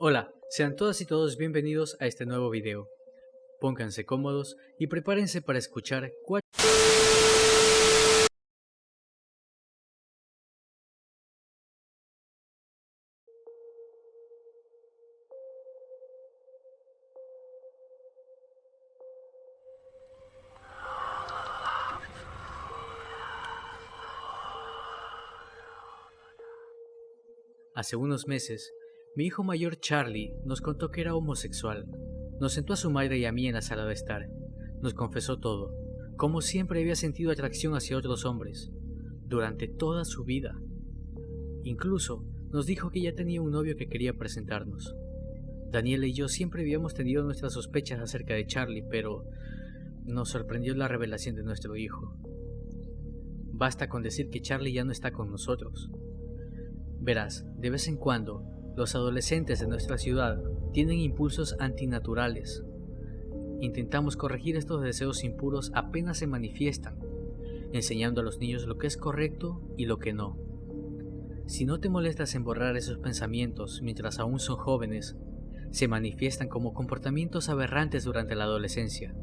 Hola, sean todas y todos bienvenidos a este nuevo video. Pónganse cómodos y prepárense para escuchar Hace unos meses, mi hijo mayor Charlie nos contó que era homosexual. Nos sentó a su madre y a mí en la sala de estar. Nos confesó todo, como siempre había sentido atracción hacia otros hombres, durante toda su vida. Incluso nos dijo que ya tenía un novio que quería presentarnos. Daniela y yo siempre habíamos tenido nuestras sospechas acerca de Charlie, pero nos sorprendió la revelación de nuestro hijo. Basta con decir que Charlie ya no está con nosotros. Verás, de vez en cuando, los adolescentes de nuestra ciudad tienen impulsos antinaturales. Intentamos corregir estos deseos impuros apenas se manifiestan, enseñando a los niños lo que es correcto y lo que no. Si no te molestas en borrar esos pensamientos mientras aún son jóvenes, se manifiestan como comportamientos aberrantes durante la adolescencia.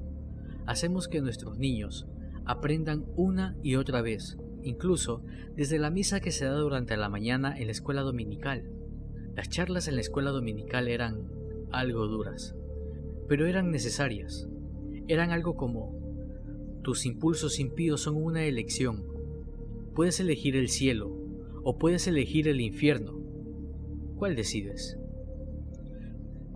Hacemos que nuestros niños aprendan una y otra vez, incluso desde la misa que se da durante la mañana en la escuela dominical. Las charlas en la escuela dominical eran algo duras, pero eran necesarias. Eran algo como: tus impulsos impíos son una elección. Puedes elegir el cielo o puedes elegir el infierno. ¿Cuál decides?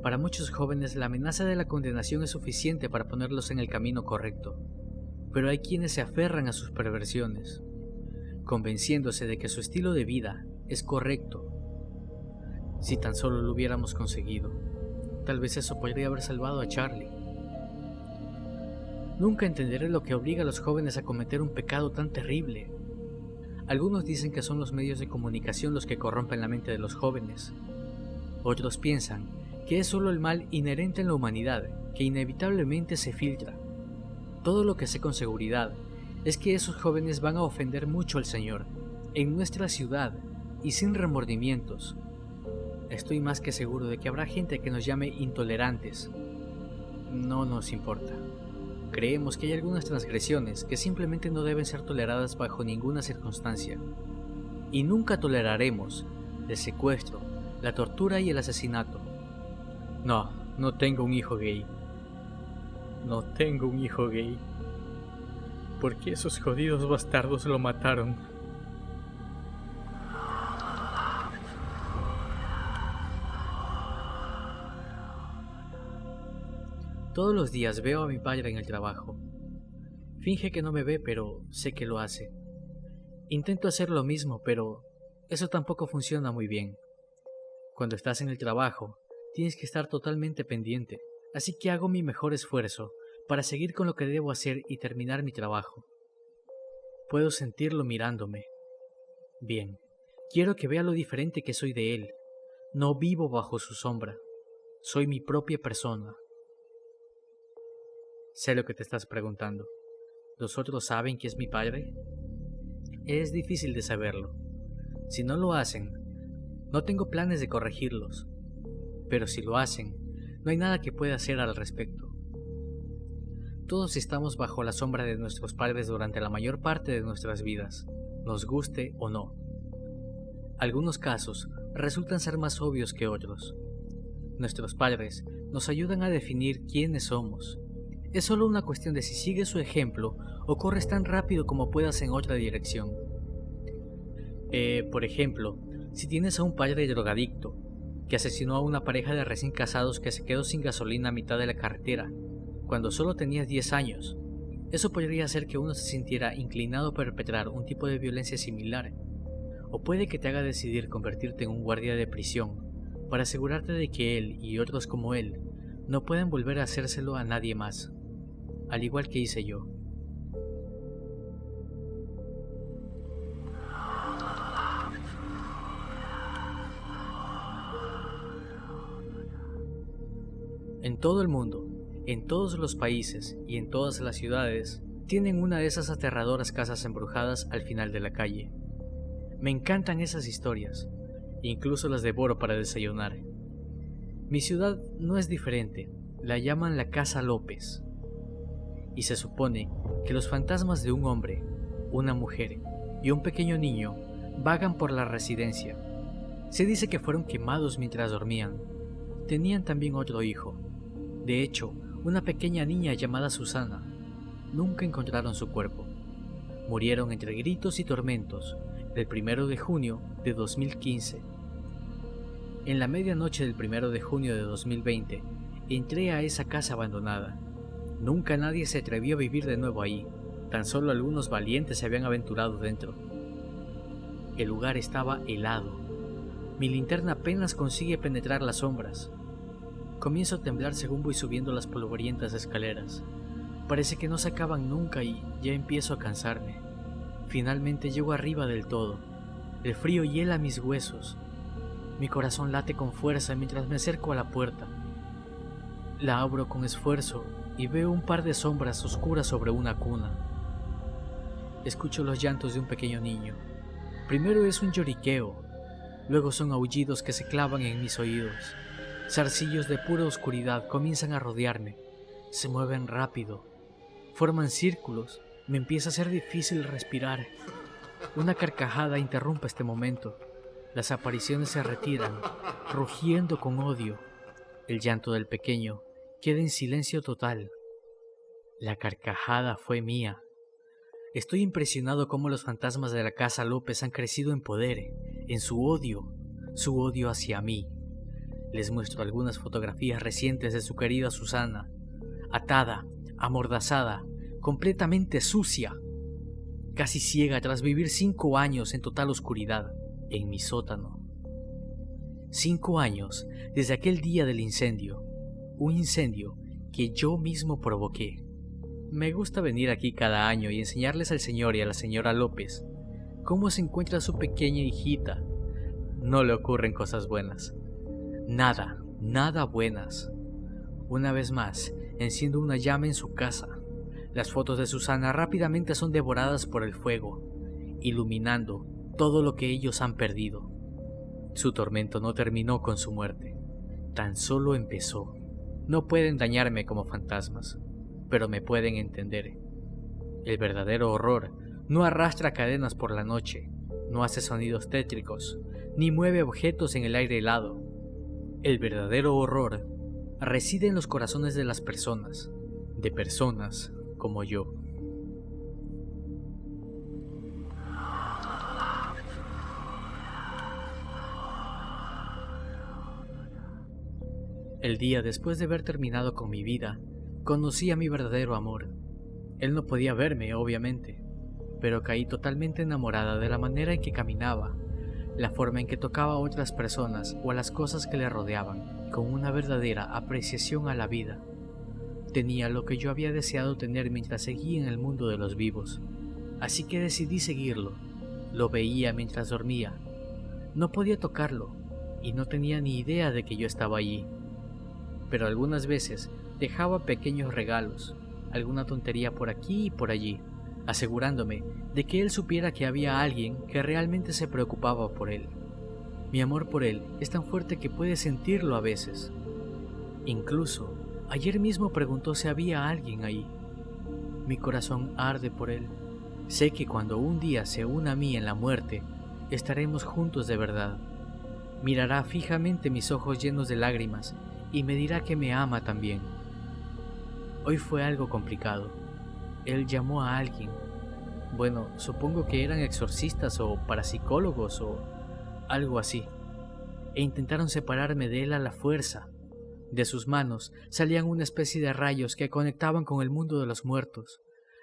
Para muchos jóvenes la amenaza de la condenación es suficiente para ponerlos en el camino correcto, pero hay quienes se aferran a sus perversiones, convenciéndose de que su estilo de vida es correcto. Si tan solo lo hubiéramos conseguido, tal vez eso podría haber salvado a Charlie. Nunca entenderé lo que obliga a los jóvenes a cometer un pecado tan terrible. Algunos dicen que son los medios de comunicación los que corrompen la mente de los jóvenes. Otros piensan que es solo el mal inherente en la humanidad, que inevitablemente se filtra. Todo lo que sé con seguridad es que esos jóvenes van a ofender mucho al Señor, en nuestra ciudad, y sin remordimientos. Estoy más que seguro de que habrá gente que nos llame intolerantes. No nos importa. Creemos que hay algunas transgresiones que simplemente no deben ser toleradas bajo ninguna circunstancia. Y nunca toleraremos el secuestro, la tortura y el asesinato. No tengo un hijo gay. No tengo un hijo gay. Porque esos jodidos bastardos lo mataron. Todos los días veo a mi padre en el trabajo. Finge que no me ve, pero sé que lo hace. Intento hacer lo mismo, pero eso tampoco funciona muy bien. Cuando estás en el trabajo, tienes que estar totalmente pendiente, así que hago mi mejor esfuerzo para seguir con lo que debo hacer y terminar mi trabajo. Puedo sentirlo mirándome. Bien, quiero que vea lo diferente que soy de él. No vivo bajo su sombra. Soy mi propia persona. Sé lo que te estás preguntando. ¿Los otros saben que es mi padre? Es difícil de saberlo. Si no lo hacen, no tengo planes de corregirlos. Pero si lo hacen, no hay nada que pueda hacer al respecto. Todos estamos bajo la sombra de nuestros padres durante la mayor parte de nuestras vidas, nos guste o no. Algunos casos resultan ser más obvios que otros. Nuestros padres nos ayudan a definir quiénes somos. Es solo una cuestión de si sigues su ejemplo o corres tan rápido como puedas en otra dirección. Por ejemplo, si tienes a un padre drogadicto que asesinó a una pareja de recién casados que se quedó sin gasolina a mitad de la carretera, cuando solo tenías 10 años, eso podría hacer que uno se sintiera inclinado a perpetrar un tipo de violencia similar, o puede que te haga decidir convertirte en un guardia de prisión para asegurarte de que él y otros como él no pueden volver a hacérselo a nadie más, al igual que hice yo. En todo el mundo, en todos los países y en todas las ciudades, tienen una de esas aterradoras casas embrujadas al final de la calle. Me encantan esas historias, incluso las devoro para desayunar. Mi ciudad no es diferente, la llaman la Casa López, y se supone que los fantasmas de un hombre, una mujer y un pequeño niño vagan por la residencia. Se dice que fueron quemados mientras dormían. Tenían también otro hijo, de hecho, una pequeña niña llamada Susana. Nunca encontraron su cuerpo. Murieron entre gritos y tormentos el 1 de junio de 2015. En la medianoche del 1 de junio de 2020, entré a esa casa abandonada. Nunca nadie se atrevió a vivir de nuevo ahí, tan solo algunos valientes se habían aventurado dentro. El lugar estaba helado. Mi linterna apenas consigue penetrar las sombras. Comienzo a temblar según voy subiendo las polvorientas escaleras. Parece que no se acaban nunca y ya empiezo a cansarme. Finalmente llego arriba del todo. El frío hiela mis huesos. Mi corazón late con fuerza mientras me acerco a la puerta. La abro con esfuerzo y veo un par de sombras oscuras sobre una cuna. Escucho los llantos de un pequeño niño. Primero es un lloriqueo, luego son aullidos que se clavan en mis oídos. Zarcillos de pura oscuridad comienzan a rodearme. Se mueven rápido, forman círculos, me empieza a ser difícil respirar. Una carcajada interrumpe este momento. Las apariciones se retiran, rugiendo con odio. El llanto del pequeño queda en silencio total. La carcajada fue mía. Estoy impresionado cómo los fantasmas de la Casa López han crecido en poder, en su odio hacia mí. Les muestro algunas fotografías recientes de su querida Susana, atada, amordazada, completamente sucia, casi ciega tras vivir 5 años en total oscuridad en mi sótano. 5 años desde aquel día del incendio, un incendio que yo mismo provoqué. Me gusta venir aquí cada año y enseñarles al señor y a la señora López cómo se encuentra su pequeña hijita. No le ocurren cosas buenas. Nada buenas. Una vez más, enciendo una llama en su casa. Las fotos de Susana rápidamente son devoradas por el fuego, iluminando todo lo que ellos han perdido. Su tormento no terminó con su muerte, tan solo empezó. No pueden dañarme como fantasmas, pero me pueden entender. El verdadero horror no arrastra cadenas por la noche, no hace sonidos tétricos, ni mueve objetos en el aire helado. El verdadero horror reside en los corazones de las personas, de personas como yo. El día después de haber terminado con mi vida, conocí a mi verdadero amor. Él no podía verme, obviamente, pero caí totalmente enamorada de la manera en que caminaba, la forma en que tocaba a otras personas o a las cosas que le rodeaban, con una verdadera apreciación a la vida. Tenía lo que yo había deseado tener mientras seguía en el mundo de los vivos, así que decidí seguirlo. Lo veía mientras dormía. No podía tocarlo, y no tenía ni idea de que yo estaba allí. Pero algunas veces dejaba pequeños regalos, alguna tontería por aquí y por allí, asegurándome de que él supiera que había alguien que realmente se preocupaba por él. Mi amor por él es tan fuerte que puede sentirlo a veces. Incluso, ayer mismo preguntó si había alguien ahí. Mi corazón arde por él. Sé que cuando un día se una a mí en la muerte, estaremos juntos de verdad. Mirará fijamente mis ojos llenos de lágrimas y me dirá que me ama también. Hoy fue algo complicado. Él llamó a alguien. Bueno, supongo que eran exorcistas o parapsicólogos o algo así. E intentaron separarme de él a la fuerza. De sus manos salían una especie de rayos que conectaban con el mundo de los muertos.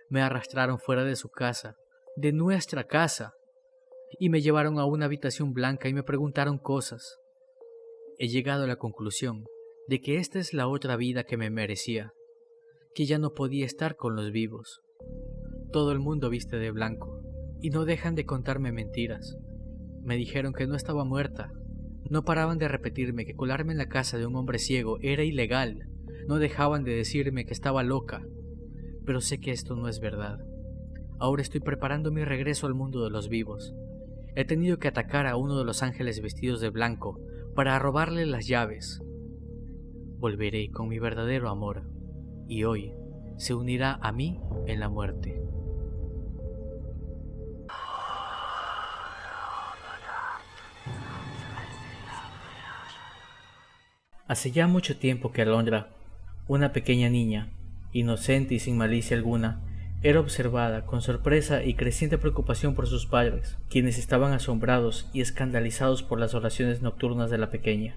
Me arrastraron fuera de su casa, de nuestra casa, y me llevaron a una habitación blanca y me preguntaron cosas. He llegado a la conclusión de que esta es la otra vida que me merecía, que ya no podía estar con los vivos. Todo el mundo viste de blanco, y no dejan de contarme mentiras. Me dijeron que no estaba muerta. No paraban de repetirme que colarme en la casa de un hombre ciego era ilegal. No dejaban de decirme que estaba loca. Pero sé que esto no es verdad. Ahora estoy preparando mi regreso al mundo de los vivos. He tenido que atacar a uno de los ángeles vestidos de blanco para robarle las llaves. volveré con mi verdadero amor, y hoy se unirá a mí en la muerte. Hace ya mucho tiempo que Alondra, una pequeña niña, inocente y sin malicia alguna, era observada con sorpresa y creciente preocupación por sus padres, quienes estaban asombrados y escandalizados por las oraciones nocturnas de la pequeña,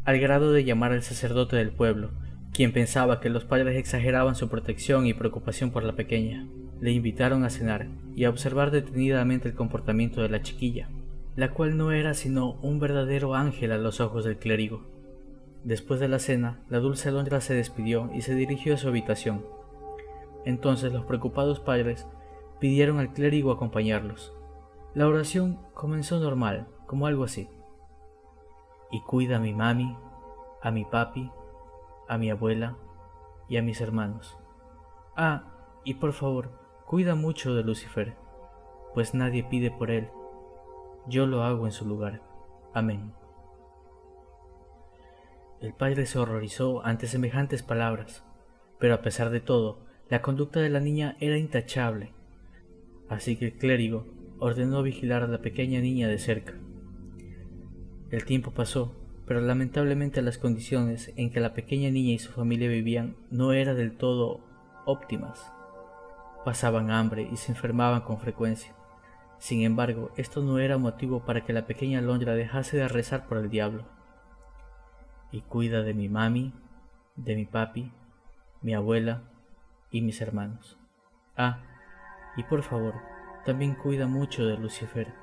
al grado de llamar al sacerdote del pueblo, quien pensaba que los padres exageraban su protección y preocupación por la pequeña. Le invitaron a cenar y a observar detenidamente el comportamiento de la chiquilla, la cual no era sino un verdadero ángel a los ojos del clérigo. Después de la cena, la dulce Alondra se despidió y se dirigió a su habitación. Entonces los preocupados padres pidieron al clérigo acompañarlos. La oración comenzó normal, como algo así: y cuida a mi mami, a mi papi, a mi abuela y a mis hermanos. Ah, y por favor, cuida mucho de Lucifer, pues nadie pide por él. Yo lo hago en su lugar. Amén. El padre se horrorizó ante semejantes palabras, pero a pesar de todo, la conducta de la niña era intachable, así que el clérigo ordenó vigilar a la pequeña niña de cerca. El tiempo pasó, pero lamentablemente las condiciones en que la pequeña niña y su familia vivían no eran del todo óptimas. Pasaban hambre y se enfermaban con frecuencia. Sin embargo, esto no era motivo para que la pequeña Alondra dejase de rezar por el diablo. Y cuida de mi mami, de mi papi, mi abuela y mis hermanos. Ah, y por favor, también cuida mucho de Lucifer,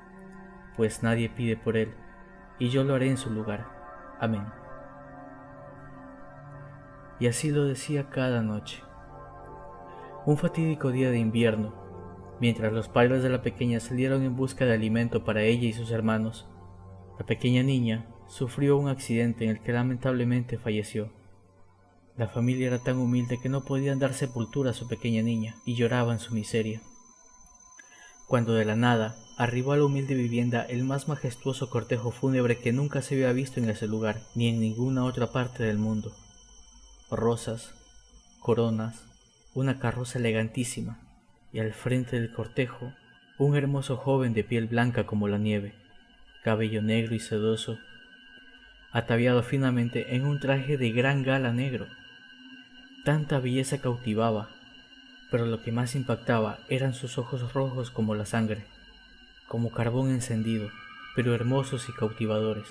pues nadie pide por él, y yo lo haré en su lugar. Amén. Y así lo decía cada noche. Un fatídico día de invierno, mientras los padres de la pequeña salieron en busca de alimento para ella y sus hermanos, la pequeña niña sufrió un accidente en el que lamentablemente falleció. La familia era tan humilde que no podían dar sepultura a su pequeña niña y lloraban su miseria. Cuando de la nada arribó a la humilde vivienda el más majestuoso cortejo fúnebre que nunca se había visto en ese lugar ni en ninguna otra parte del mundo. Rosas, coronas, una carroza elegantísima, y al frente del cortejo un hermoso joven de piel blanca como la nieve, cabello negro y sedoso, ataviado finamente en un traje de gran gala negro. Tanta belleza cautivaba, pero lo que más impactaba eran sus ojos rojos como la sangre, como carbón encendido, pero hermosos y cautivadores,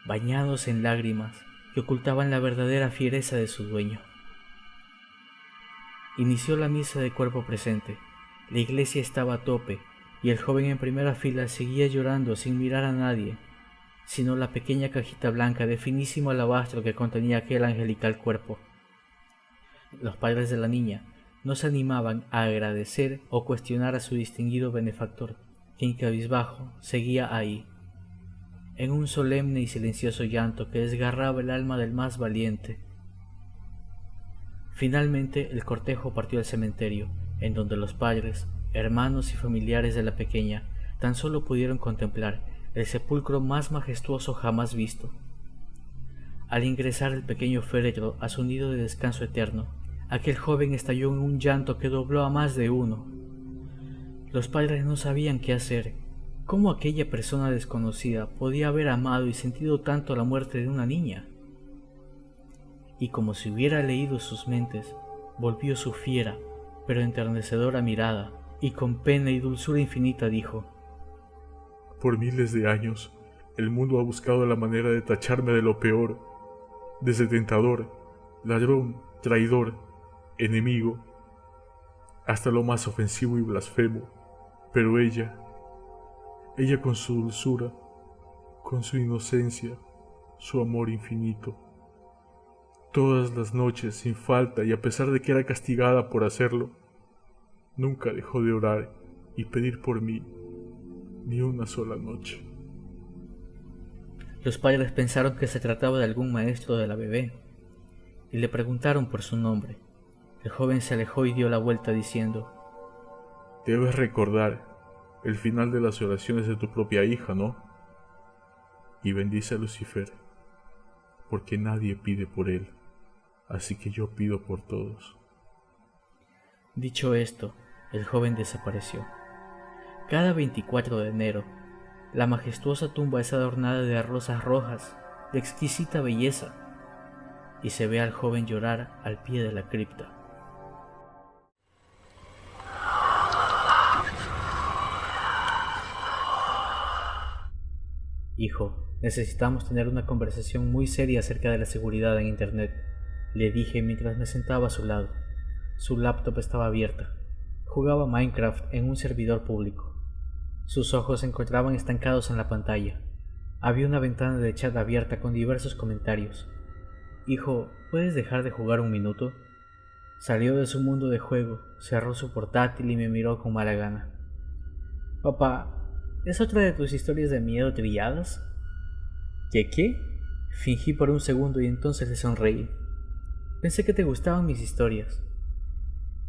bañados en lágrimas que ocultaban la verdadera fiereza de su dueño. Inició la misa de cuerpo presente. La iglesia estaba a tope y el joven en primera fila seguía llorando sin mirar a nadie, sino la pequeña cajita blanca de finísimo alabastro que contenía aquel angelical cuerpo. Los padres de la niña no se animaban a agradecer o cuestionar a su distinguido benefactor, quien cabizbajo seguía ahí, en un solemne y silencioso llanto que desgarraba el alma del más valiente. Finalmente el cortejo partió al cementerio, en donde los padres, hermanos y familiares de la pequeña tan solo pudieron contemplar el sepulcro más majestuoso jamás visto. Al ingresar el pequeño féretro a su nido de descanso eterno, aquel joven estalló en un llanto que dobló a más de uno. Los padres no sabían qué hacer. ¿Cómo aquella persona desconocida podía haber amado y sentido tanto la muerte de una niña? Y como si hubiera leído sus mentes, volvió su fiera, pero enternecedora mirada, y con pena y dulzura infinita dijo: Por miles de años, el mundo ha buscado la manera de tacharme de lo peor, desde tentador, ladrón, traidor, enemigo, hasta lo más ofensivo y blasfemo. Pero ella con su dulzura, con su inocencia, su amor infinito, todas las noches sin falta y a pesar de que era castigada por hacerlo, nunca dejó de orar y pedir por mí ni una sola noche. Los padres pensaron que se trataba de algún maestro de la bebé y le preguntaron por su nombre. El joven se alejó y dio la vuelta diciendo: Debes recordar el final de las oraciones de tu propia hija, ¿no? Y bendice a Lucifer, porque nadie pide por él, así que yo pido por todos. Dicho esto, el joven desapareció. Cada 24 de enero, la majestuosa tumba es adornada de rosas rojas de exquisita belleza y se ve al joven llorar al pie de la cripta. Hijo, necesitamos tener una conversación muy seria acerca de la seguridad en Internet, le dije mientras me sentaba a su lado. Su laptop estaba abierta. Jugaba Minecraft en un servidor público. Sus ojos se encontraban estancados en la pantalla. Había una ventana de chat abierta con diversos comentarios. Hijo, ¿puedes dejar de jugar un minuto? Salió de su mundo de juego, cerró su portátil y me miró con mala gana. Papá, ¿es otra de tus historias de miedo trilladas? ¿Qué? Fingí por un segundo y entonces le sonreí. Pensé que te gustaban mis historias.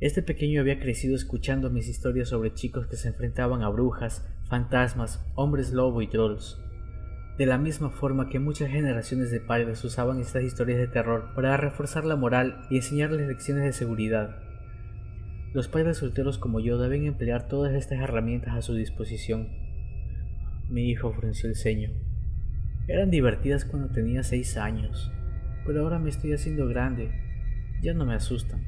Este pequeño había crecido escuchando mis historias sobre chicos que se enfrentaban a brujas, fantasmas, hombres lobo y trolls. De la misma forma que muchas generaciones de padres usaban estas historias de terror para reforzar la moral y enseñarles lecciones de seguridad. Los padres solteros como yo deben emplear todas estas herramientas a su disposición. Mi hijo frunció el ceño. Eran divertidas cuando tenía 6 años, pero ahora me estoy haciendo grande. Ya no me asustan.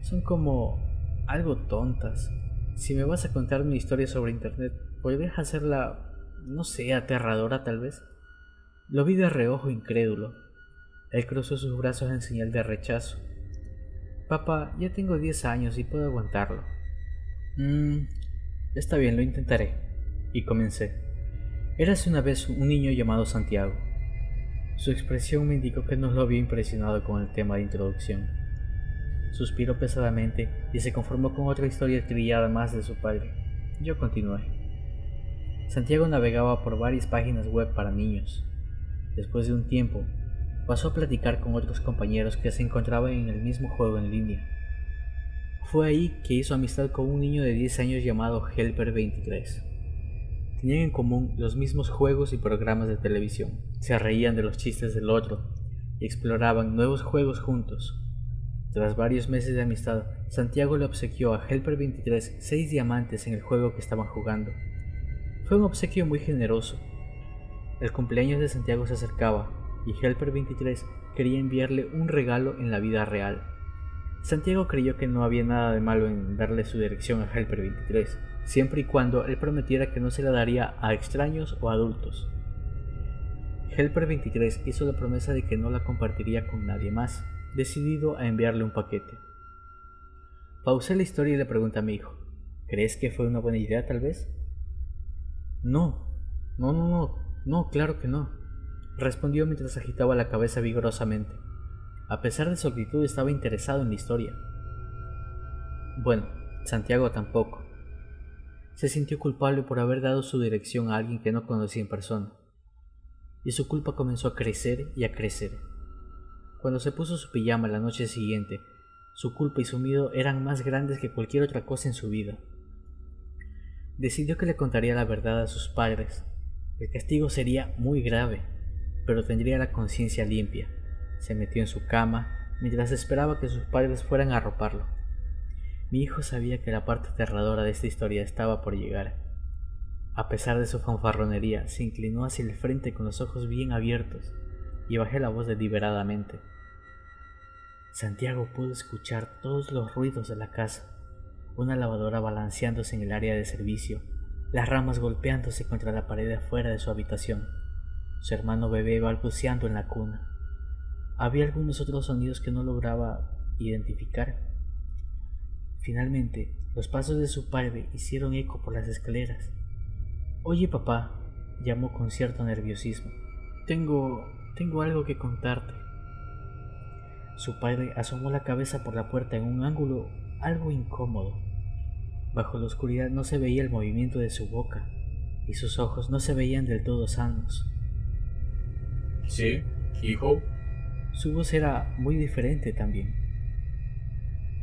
Son como algo tontas. Si me vas a contar una historia sobre internet, ¿podrías hacerla, no sé, aterradora tal vez? Lo vi de reojo incrédulo. Él cruzó sus brazos en señal de rechazo. Papá, ya tengo 10 años y puedo aguantarlo. Está bien, lo intentaré. Y comencé. Érase una vez un niño llamado Santiago. Su expresión me indicó que no lo había impresionado con el tema de introducción. Suspiró pesadamente y se conformó con otra historia trillada más de su padre. Yo continué. Santiago navegaba por varias páginas web para niños. Después de un tiempo, pasó a platicar con otros compañeros que se encontraban en el mismo juego en línea. Fue ahí que hizo amistad con un niño de 10 años llamado Helper 23. Tenían en común los mismos juegos y programas de televisión, se reían de los chistes del otro y exploraban nuevos juegos juntos. Tras varios meses de amistad, Santiago le obsequió a Helper 23 6 diamantes en el juego que estaban jugando. Fue un obsequio muy generoso. El cumpleaños de Santiago se acercaba y Helper 23 quería enviarle un regalo en la vida real. Santiago creyó que no había nada de malo en darle su dirección a Helper 23, siempre y cuando él prometiera que no se la daría a extraños o adultos. Helper 23 hizo la promesa de que no la compartiría con nadie más, decidido a enviarle un paquete. Pausé la historia y le pregunté a mi hijo, ¿crees que fue una buena idea tal vez? No, claro que no, respondió mientras agitaba la cabeza vigorosamente. A pesar de su actitud estaba interesado en la historia. Bueno, Santiago tampoco. Se sintió culpable por haber dado su dirección a alguien que no conocía en persona. Y su culpa comenzó a crecer y a crecer. Cuando se puso su pijama la noche siguiente, su culpa y su miedo eran más grandes que cualquier otra cosa en su vida. Decidió que le contaría la verdad a sus padres. El castigo sería muy grave, pero tendría la conciencia limpia. Se metió en su cama mientras esperaba que sus padres fueran a arroparlo. Mi hijo sabía que la parte aterradora de esta historia estaba por llegar. A pesar de su fanfarronería, se inclinó hacia el frente con los ojos bien abiertos y bajé la voz deliberadamente. Santiago pudo escuchar todos los ruidos de la casa, una lavadora balanceándose en el área de servicio, las ramas golpeándose contra la pared de afuera de su habitación, su hermano bebé balbuceando en la cuna. Había algunos otros sonidos que no lograba identificar. Finalmente, los pasos de su padre hicieron eco por las escaleras. «Oye, papá», llamó con cierto nerviosismo, Tengo algo que contarte». Su padre asomó la cabeza por la puerta en un ángulo algo incómodo. Bajo la oscuridad no se veía el movimiento de su boca y sus ojos no se veían del todo sanos. ¿Sí, hijo? Su voz era muy diferente también.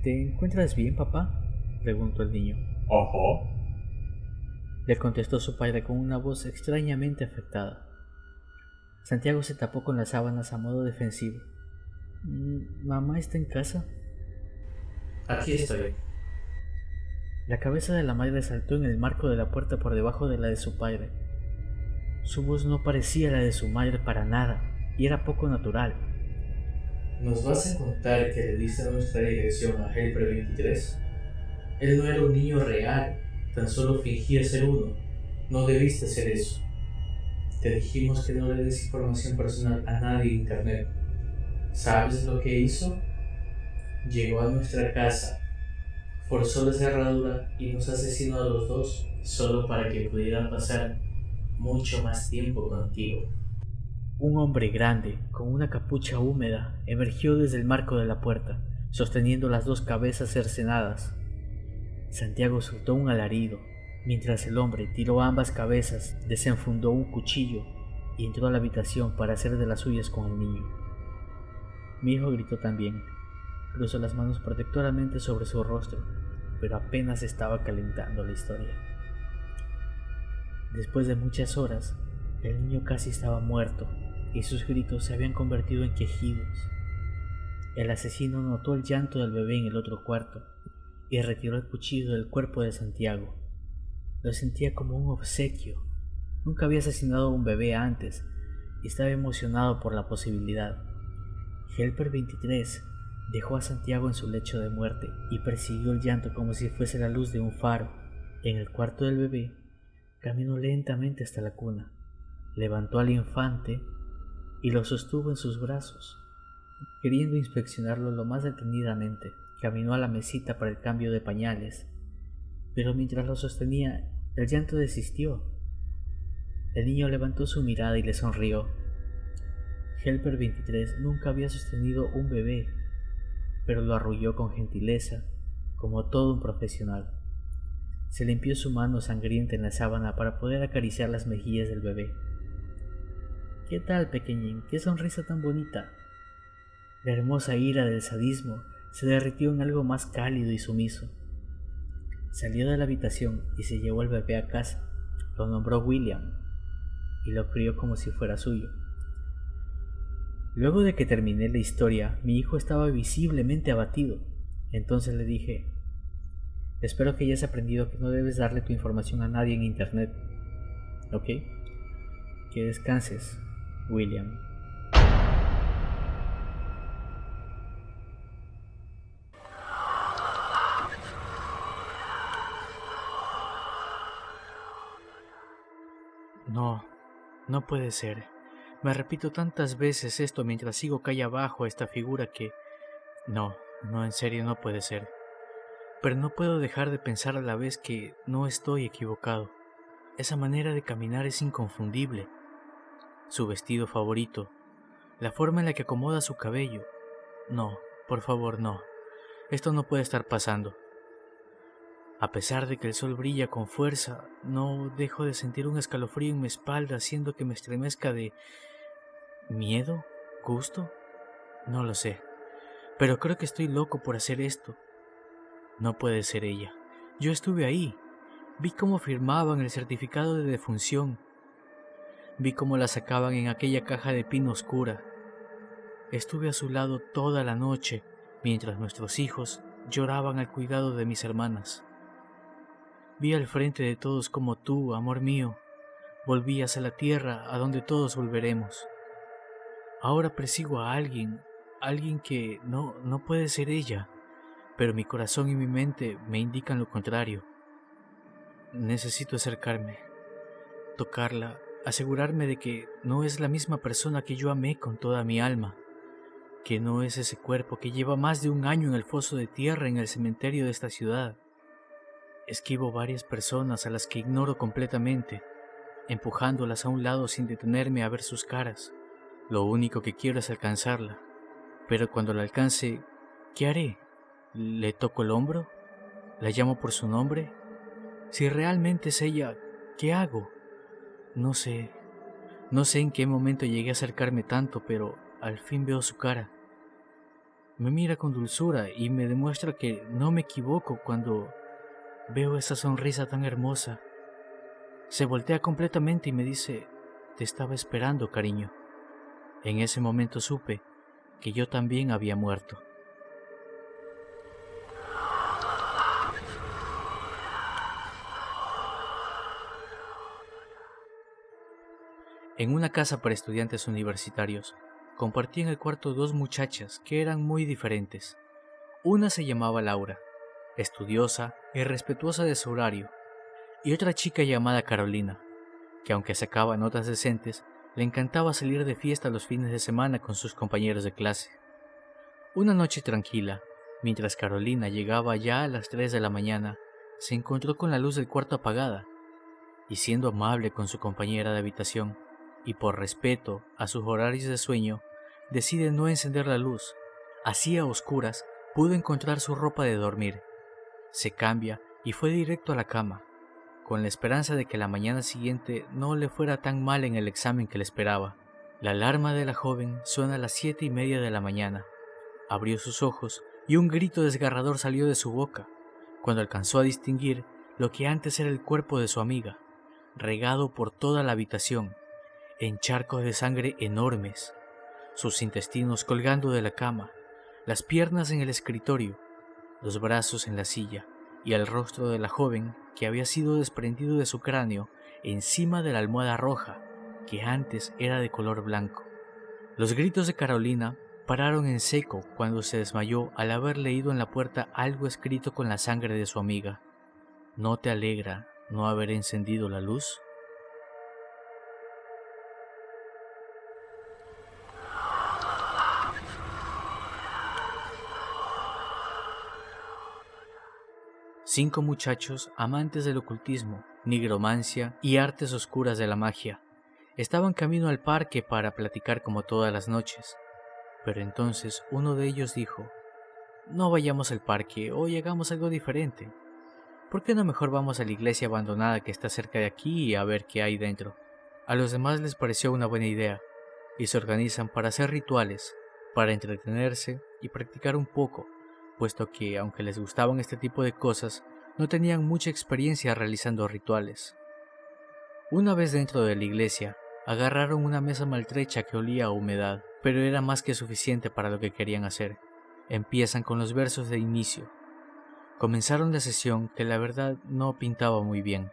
«¿Te encuentras bien, papá?», preguntó el niño. Ajá. Le contestó su padre con una voz extrañamente afectada. Santiago se tapó con las sábanas a modo defensivo. ¿Mamá está en casa? Aquí estoy. La cabeza de la madre saltó en el marco de la puerta por debajo de la de su padre. Su voz no parecía la de su madre para nada, y era poco natural. ¿Nos vas a contar que le diste nuestra dirección a Helper 23? Él no era un niño real, tan solo fingía ser uno. No debiste hacer eso. Te dijimos que no le des información personal a nadie en internet. ¿Sabes lo que hizo? Llegó a nuestra casa, forzó la cerradura y nos asesinó a los dos solo para que pudiera pasar mucho más tiempo contigo. Un hombre grande, con una capucha húmeda, emergió desde el marco de la puerta, sosteniendo las dos cabezas cercenadas. Santiago soltó un alarido, mientras el hombre tiró ambas cabezas, desenfundó un cuchillo y entró a la habitación para hacer de las suyas con el niño. Mi hijo gritó también. Cruzó las manos protectoramente sobre su rostro, pero apenas estaba calentando la historia. Después de muchas horas, el niño casi estaba muerto y sus gritos se habían convertido en quejidos. El asesino notó el llanto del bebé en el otro cuarto y retiró el cuchillo del cuerpo de Santiago. Lo sentía como un obsequio. Nunca había asesinado a un bebé antes y estaba emocionado por la posibilidad. Helper 23 dejó a Santiago en su lecho de muerte y persiguió el llanto como si fuese la luz de un faro. En el cuarto del bebé, caminó lentamente hasta la cuna, levantó al infante y lo sostuvo en sus brazos. Queriendo inspeccionarlo lo más detenidamente, caminó a la mesita para el cambio de pañales, pero mientras lo sostenía, el llanto desistió. El niño levantó su mirada y le sonrió. Helper 23 nunca había sostenido un bebé, pero lo arrulló con gentileza, como todo un profesional. Se limpió su mano sangrienta en la sábana para poder acariciar las mejillas del bebé. ¿Qué tal, pequeñín? ¿Qué sonrisa tan bonita? La hermosa ira del sadismo se derritió en algo más cálido y sumiso. Salió de la habitación y se llevó al bebé a casa. Lo nombró William y lo crió como si fuera suyo. Luego de que terminé la historia, mi hijo estaba visiblemente abatido. Entonces le dije: espero que hayas aprendido que no debes darle tu información a nadie en internet. ¿Ok? Que descanses, William. No puede ser. Me repito tantas veces esto mientras sigo calle abajo a esta figura que... No, en serio no puede ser. Pero no puedo dejar de pensar a la vez que no estoy equivocado. Esa manera de caminar es inconfundible. Su vestido favorito, la forma en la que acomoda su cabello. No, por favor, no. Esto no puede estar pasando. A pesar de que el sol brilla con fuerza, no dejo de sentir un escalofrío en mi espalda, haciendo que me estremezca de... ¿miedo? ¿Gusto? No lo sé, pero creo que estoy loco por hacer esto. No puede ser ella. Yo estuve ahí. Vi cómo firmaban el certificado de defunción. Vi cómo la sacaban en aquella caja de pino oscura. Estuve a su lado toda la noche, mientras nuestros hijos lloraban al cuidado de mis hermanas. Vi al frente de todos como tú, amor mío, volvías a la tierra a donde todos volveremos. Ahora persigo a alguien que no puede ser ella, pero mi corazón y mi mente me indican lo contrario. Necesito acercarme, tocarla, asegurarme de que no es la misma persona que yo amé con toda mi alma, que no es ese cuerpo que lleva más de un año en el foso de tierra en el cementerio de esta ciudad. Esquivo varias personas a las que ignoro completamente, empujándolas a un lado sin detenerme a ver sus caras. Lo único que quiero es alcanzarla, pero cuando la alcance, ¿qué haré? ¿Le toco el hombro? ¿La llamo por su nombre? Si realmente es ella, ¿qué hago? No sé en qué momento llegué a acercarme tanto, pero al fin veo su cara. Me mira con dulzura y me demuestra que no me equivoco cuando veo esa sonrisa tan hermosa. Se voltea completamente y me dice: te estaba esperando, cariño. En ese momento supe que yo también había muerto. En una casa para estudiantes universitarios, compartí en el cuarto dos muchachas que eran muy diferentes. Una se llamaba Laura, estudiosa y respetuosa de su horario, y otra chica llamada Carolina, que aunque sacaba notas decentes, le encantaba salir de fiesta los fines de semana con sus compañeros de clase. Una noche tranquila, mientras Carolina llegaba ya a las 3 de la mañana, se encontró con la luz del cuarto apagada, y siendo amable con su compañera de habitación, y por respeto a sus horarios de sueño, decide no encender la luz. Así a oscuras pudo encontrar su ropa de dormir. Se cambia y fue directo a la cama, con la esperanza de que la mañana siguiente no le fuera tan mal en el examen que le esperaba. La alarma de la joven suena a las 7:30 de la mañana. Abrió sus ojos y un grito desgarrador salió de su boca, cuando alcanzó a distinguir lo que antes era el cuerpo de su amiga, regado por toda la habitación, en charcos de sangre enormes, sus intestinos colgando de la cama, las piernas en el escritorio, los brazos en la silla y el rostro de la joven que había sido desprendido de su cráneo encima de la almohada roja que antes era de color blanco. Los gritos de Carolina pararon en seco cuando se desmayó al haber leído en la puerta algo escrito con la sangre de su amiga. ¿No te alegra no haber encendido la luz? Cinco muchachos amantes del ocultismo, nigromancia y artes oscuras de la magia estaban camino al parque para platicar como todas las noches. Pero entonces uno de ellos dijo: «No vayamos al parque, hoy hagamos algo diferente. ¿Por qué no mejor vamos a la iglesia abandonada que está cerca de aquí y a ver qué hay dentro?» A los demás les pareció una buena idea y se organizan para hacer rituales, para entretenerse y practicar un poco, puesto que, aunque les gustaban este tipo de cosas, no tenían mucha experiencia realizando rituales. Una vez dentro de la iglesia, agarraron una mesa maltrecha que olía a humedad, pero era más que suficiente para lo que querían hacer. Empiezan con los versos de inicio. Comenzaron la sesión que la verdad no pintaba muy bien,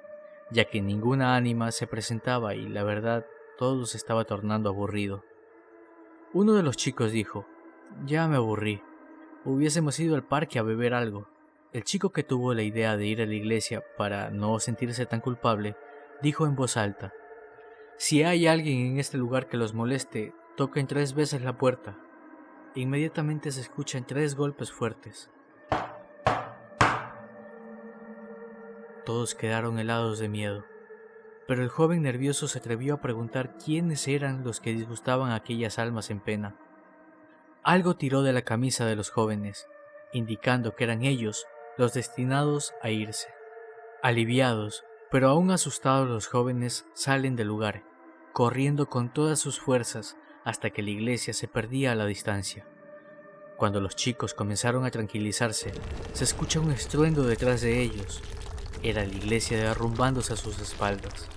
ya que ninguna ánima se presentaba y la verdad todo se estaba tornando aburrido. Uno de los chicos dijo: «Ya me aburrí. Hubiésemos ido al parque a beber algo». El chico que tuvo la idea de ir a la iglesia para no sentirse tan culpable, dijo en voz alta: «Si hay alguien en este lugar que los moleste, toquen 3 veces la puerta». Inmediatamente se escuchan 3 golpes fuertes. Todos quedaron helados de miedo, pero el joven nervioso se atrevió a preguntar quiénes eran los que disgustaban a aquellas almas en pena. Algo tiró de la camisa de los jóvenes, indicando que eran ellos los destinados a irse. Aliviados, pero aún asustados, los jóvenes salen del lugar, corriendo con todas sus fuerzas hasta que la iglesia se perdía a la distancia. Cuando los chicos comenzaron a tranquilizarse, se escucha un estruendo detrás de ellos. Era la iglesia derrumbándose a sus espaldas.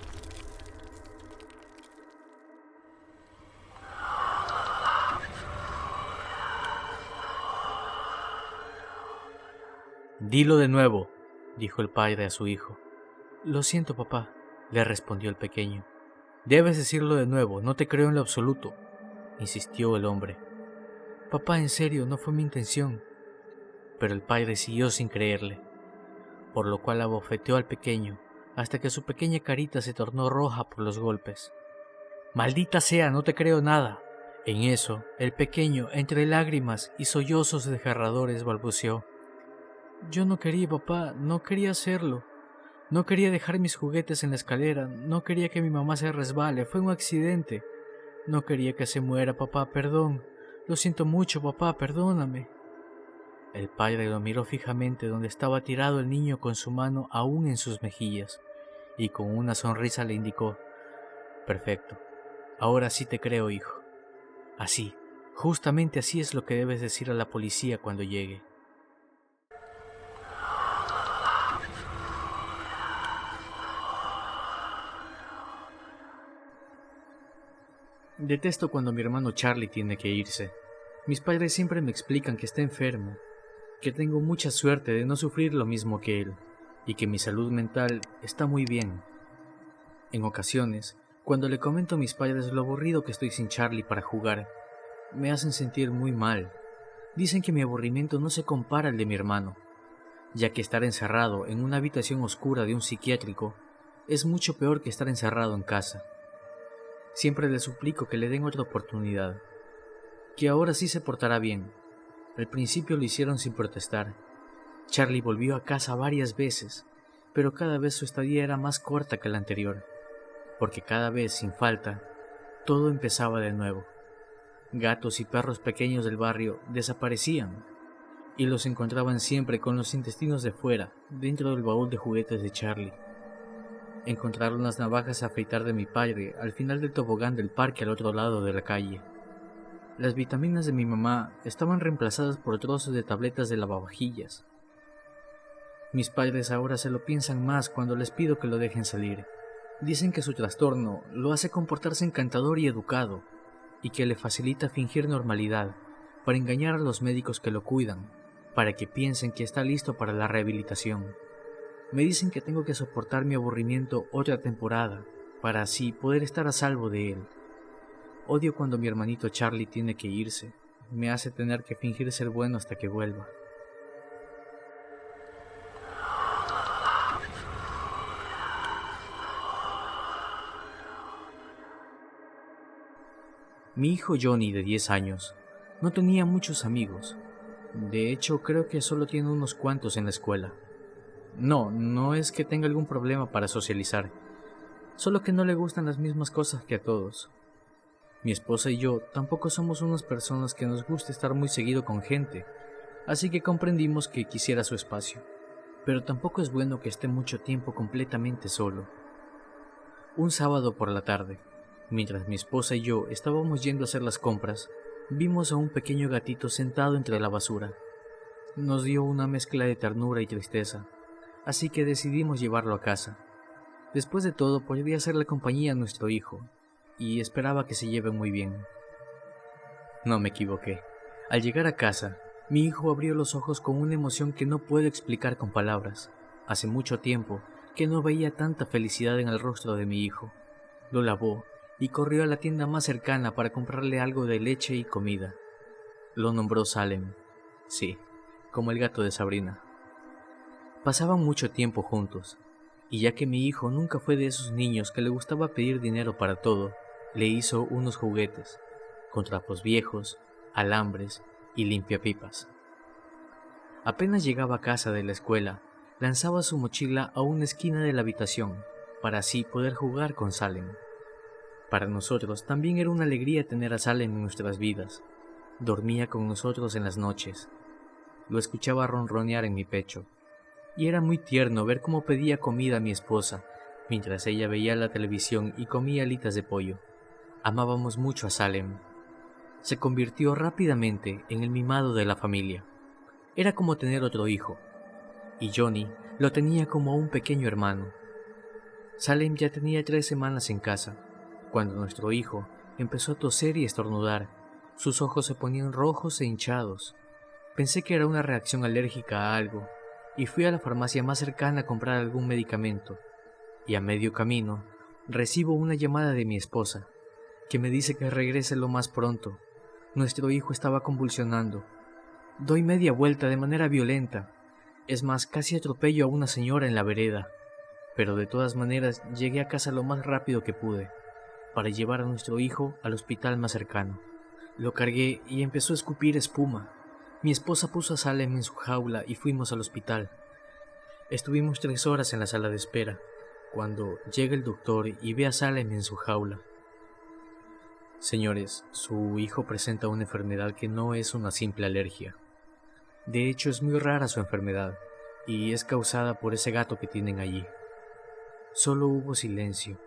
«Dilo de nuevo», dijo el padre a su hijo. «Lo siento, papá», le respondió el pequeño. «Debes decirlo de nuevo, no te creo en lo absoluto», insistió el hombre. «Papá, en serio, no fue mi intención». Pero el padre siguió sin creerle, por lo cual abofeteó al pequeño hasta que su pequeña carita se tornó roja por los golpes. «Maldita sea, no te creo nada». En eso, el pequeño, entre lágrimas y sollozos desgarradores, balbuceó: «Yo no quería, papá, no quería hacerlo. No quería dejar mis juguetes en la escalera, no quería que mi mamá se resbale, fue un accidente. No quería que se muera, papá, perdón. Lo siento mucho, papá, perdóname». El padre lo miró fijamente donde estaba tirado el niño con su mano aún en sus mejillas, y con una sonrisa le indicó: «Perfecto, ahora sí te creo, hijo. Así, justamente así es lo que debes decir a la policía cuando llegue». Detesto cuando mi hermano Charlie tiene que irse. Mis padres siempre me explican que está enfermo, que tengo mucha suerte de no sufrir lo mismo que él, y que mi salud mental está muy bien. En ocasiones, cuando le comento a mis padres lo aburrido que estoy sin Charlie para jugar, me hacen sentir muy mal. Dicen que mi aburrimiento no se compara al de mi hermano, ya que estar encerrado en una habitación oscura de un psiquiátrico es mucho peor que estar encerrado en casa. Siempre le suplico que le den otra oportunidad, que ahora sí se portará bien. Al principio lo hicieron sin protestar. Charlie volvió a casa varias veces, pero cada vez su estadía era más corta que la anterior, porque cada vez, sin falta, todo empezaba de nuevo. Gatos y perros pequeños del barrio desaparecían, y los encontraban siempre con los intestinos de fuera, dentro del baúl de juguetes de Charlie. Encontraron las navajas a afeitar de mi padre al final del tobogán del parque al otro lado de la calle. Las vitaminas de mi mamá estaban reemplazadas por trozos de tabletas de lavavajillas. Mis padres ahora se lo piensan más cuando les pido que lo dejen salir. Dicen que su trastorno lo hace comportarse encantador y educado, y que le facilita fingir normalidad para engañar a los médicos que lo cuidan, para que piensen que está listo para la rehabilitación. Me dicen que tengo que soportar mi aburrimiento otra temporada, para así poder estar a salvo de él. Odio cuando mi hermanito Charlie tiene que irse. Me hace tener que fingir ser bueno hasta que vuelva. Mi hijo Johnny, de 10 años, no tenía muchos amigos. De hecho, creo que solo tiene unos cuantos en la escuela. No es que tenga algún problema para socializar, solo que no le gustan las mismas cosas que a todos. Mi esposa y yo tampoco somos unas personas que nos guste estar muy seguido con gente, así que comprendimos que quisiera su espacio, pero tampoco es bueno que esté mucho tiempo completamente solo. Un sábado por la tarde, mientras mi esposa y yo estábamos yendo a hacer las compras, vimos a un pequeño gatito sentado entre la basura. Nos dio una mezcla de ternura y tristeza, así que decidimos llevarlo a casa. Después de todo, podría hacerle compañía a nuestro hijo, y esperaba que se lleven muy bien. No me equivoqué. Al llegar a casa, mi hijo abrió los ojos con una emoción que no puedo explicar con palabras. Hace mucho tiempo que no veía tanta felicidad en el rostro de mi hijo. Lo lavó y corrió a la tienda más cercana para comprarle algo de leche y comida. Lo nombró Salem, sí, como el gato de Sabrina. Pasaban mucho tiempo juntos, y ya que mi hijo nunca fue de esos niños que le gustaba pedir dinero para todo, le hizo unos juguetes, con trapos viejos, alambres y limpiapipas. Apenas llegaba a casa de la escuela, lanzaba su mochila a una esquina de la habitación, para así poder jugar con Salem. Para nosotros también era una alegría tener a Salem en nuestras vidas. Dormía con nosotros en las noches. Lo escuchaba ronronear en mi pecho. Y era muy tierno ver cómo pedía comida a mi esposa, mientras ella veía la televisión y comía alitas de pollo. Amábamos mucho a Salem. Se convirtió rápidamente en el mimado de la familia. Era como tener otro hijo, y Johnny lo tenía como un pequeño hermano. Salem ya tenía 3 semanas en casa, cuando nuestro hijo empezó a toser y estornudar. Sus ojos se ponían rojos e hinchados. Pensé que era una reacción alérgica a algo, y fui a la farmacia más cercana a comprar algún medicamento. Y a medio camino, recibo una llamada de mi esposa, que me dice que regrese lo más pronto. Nuestro hijo estaba convulsionando. Doy media vuelta de manera violenta. Es más, casi atropello a una señora en la vereda. Pero de todas maneras llegué a casa lo más rápido que pude, para llevar a nuestro hijo al hospital más cercano. Lo cargué y empezó a escupir espuma. Mi esposa puso a Salem en su jaula y fuimos al hospital. Estuvimos 3 horas en la sala de espera, cuando llega el doctor y ve a Salem en su jaula. Señores, su hijo presenta una enfermedad que no es una simple alergia. De hecho, es muy rara su enfermedad, y es causada por ese gato que tienen allí. Solo hubo silencio,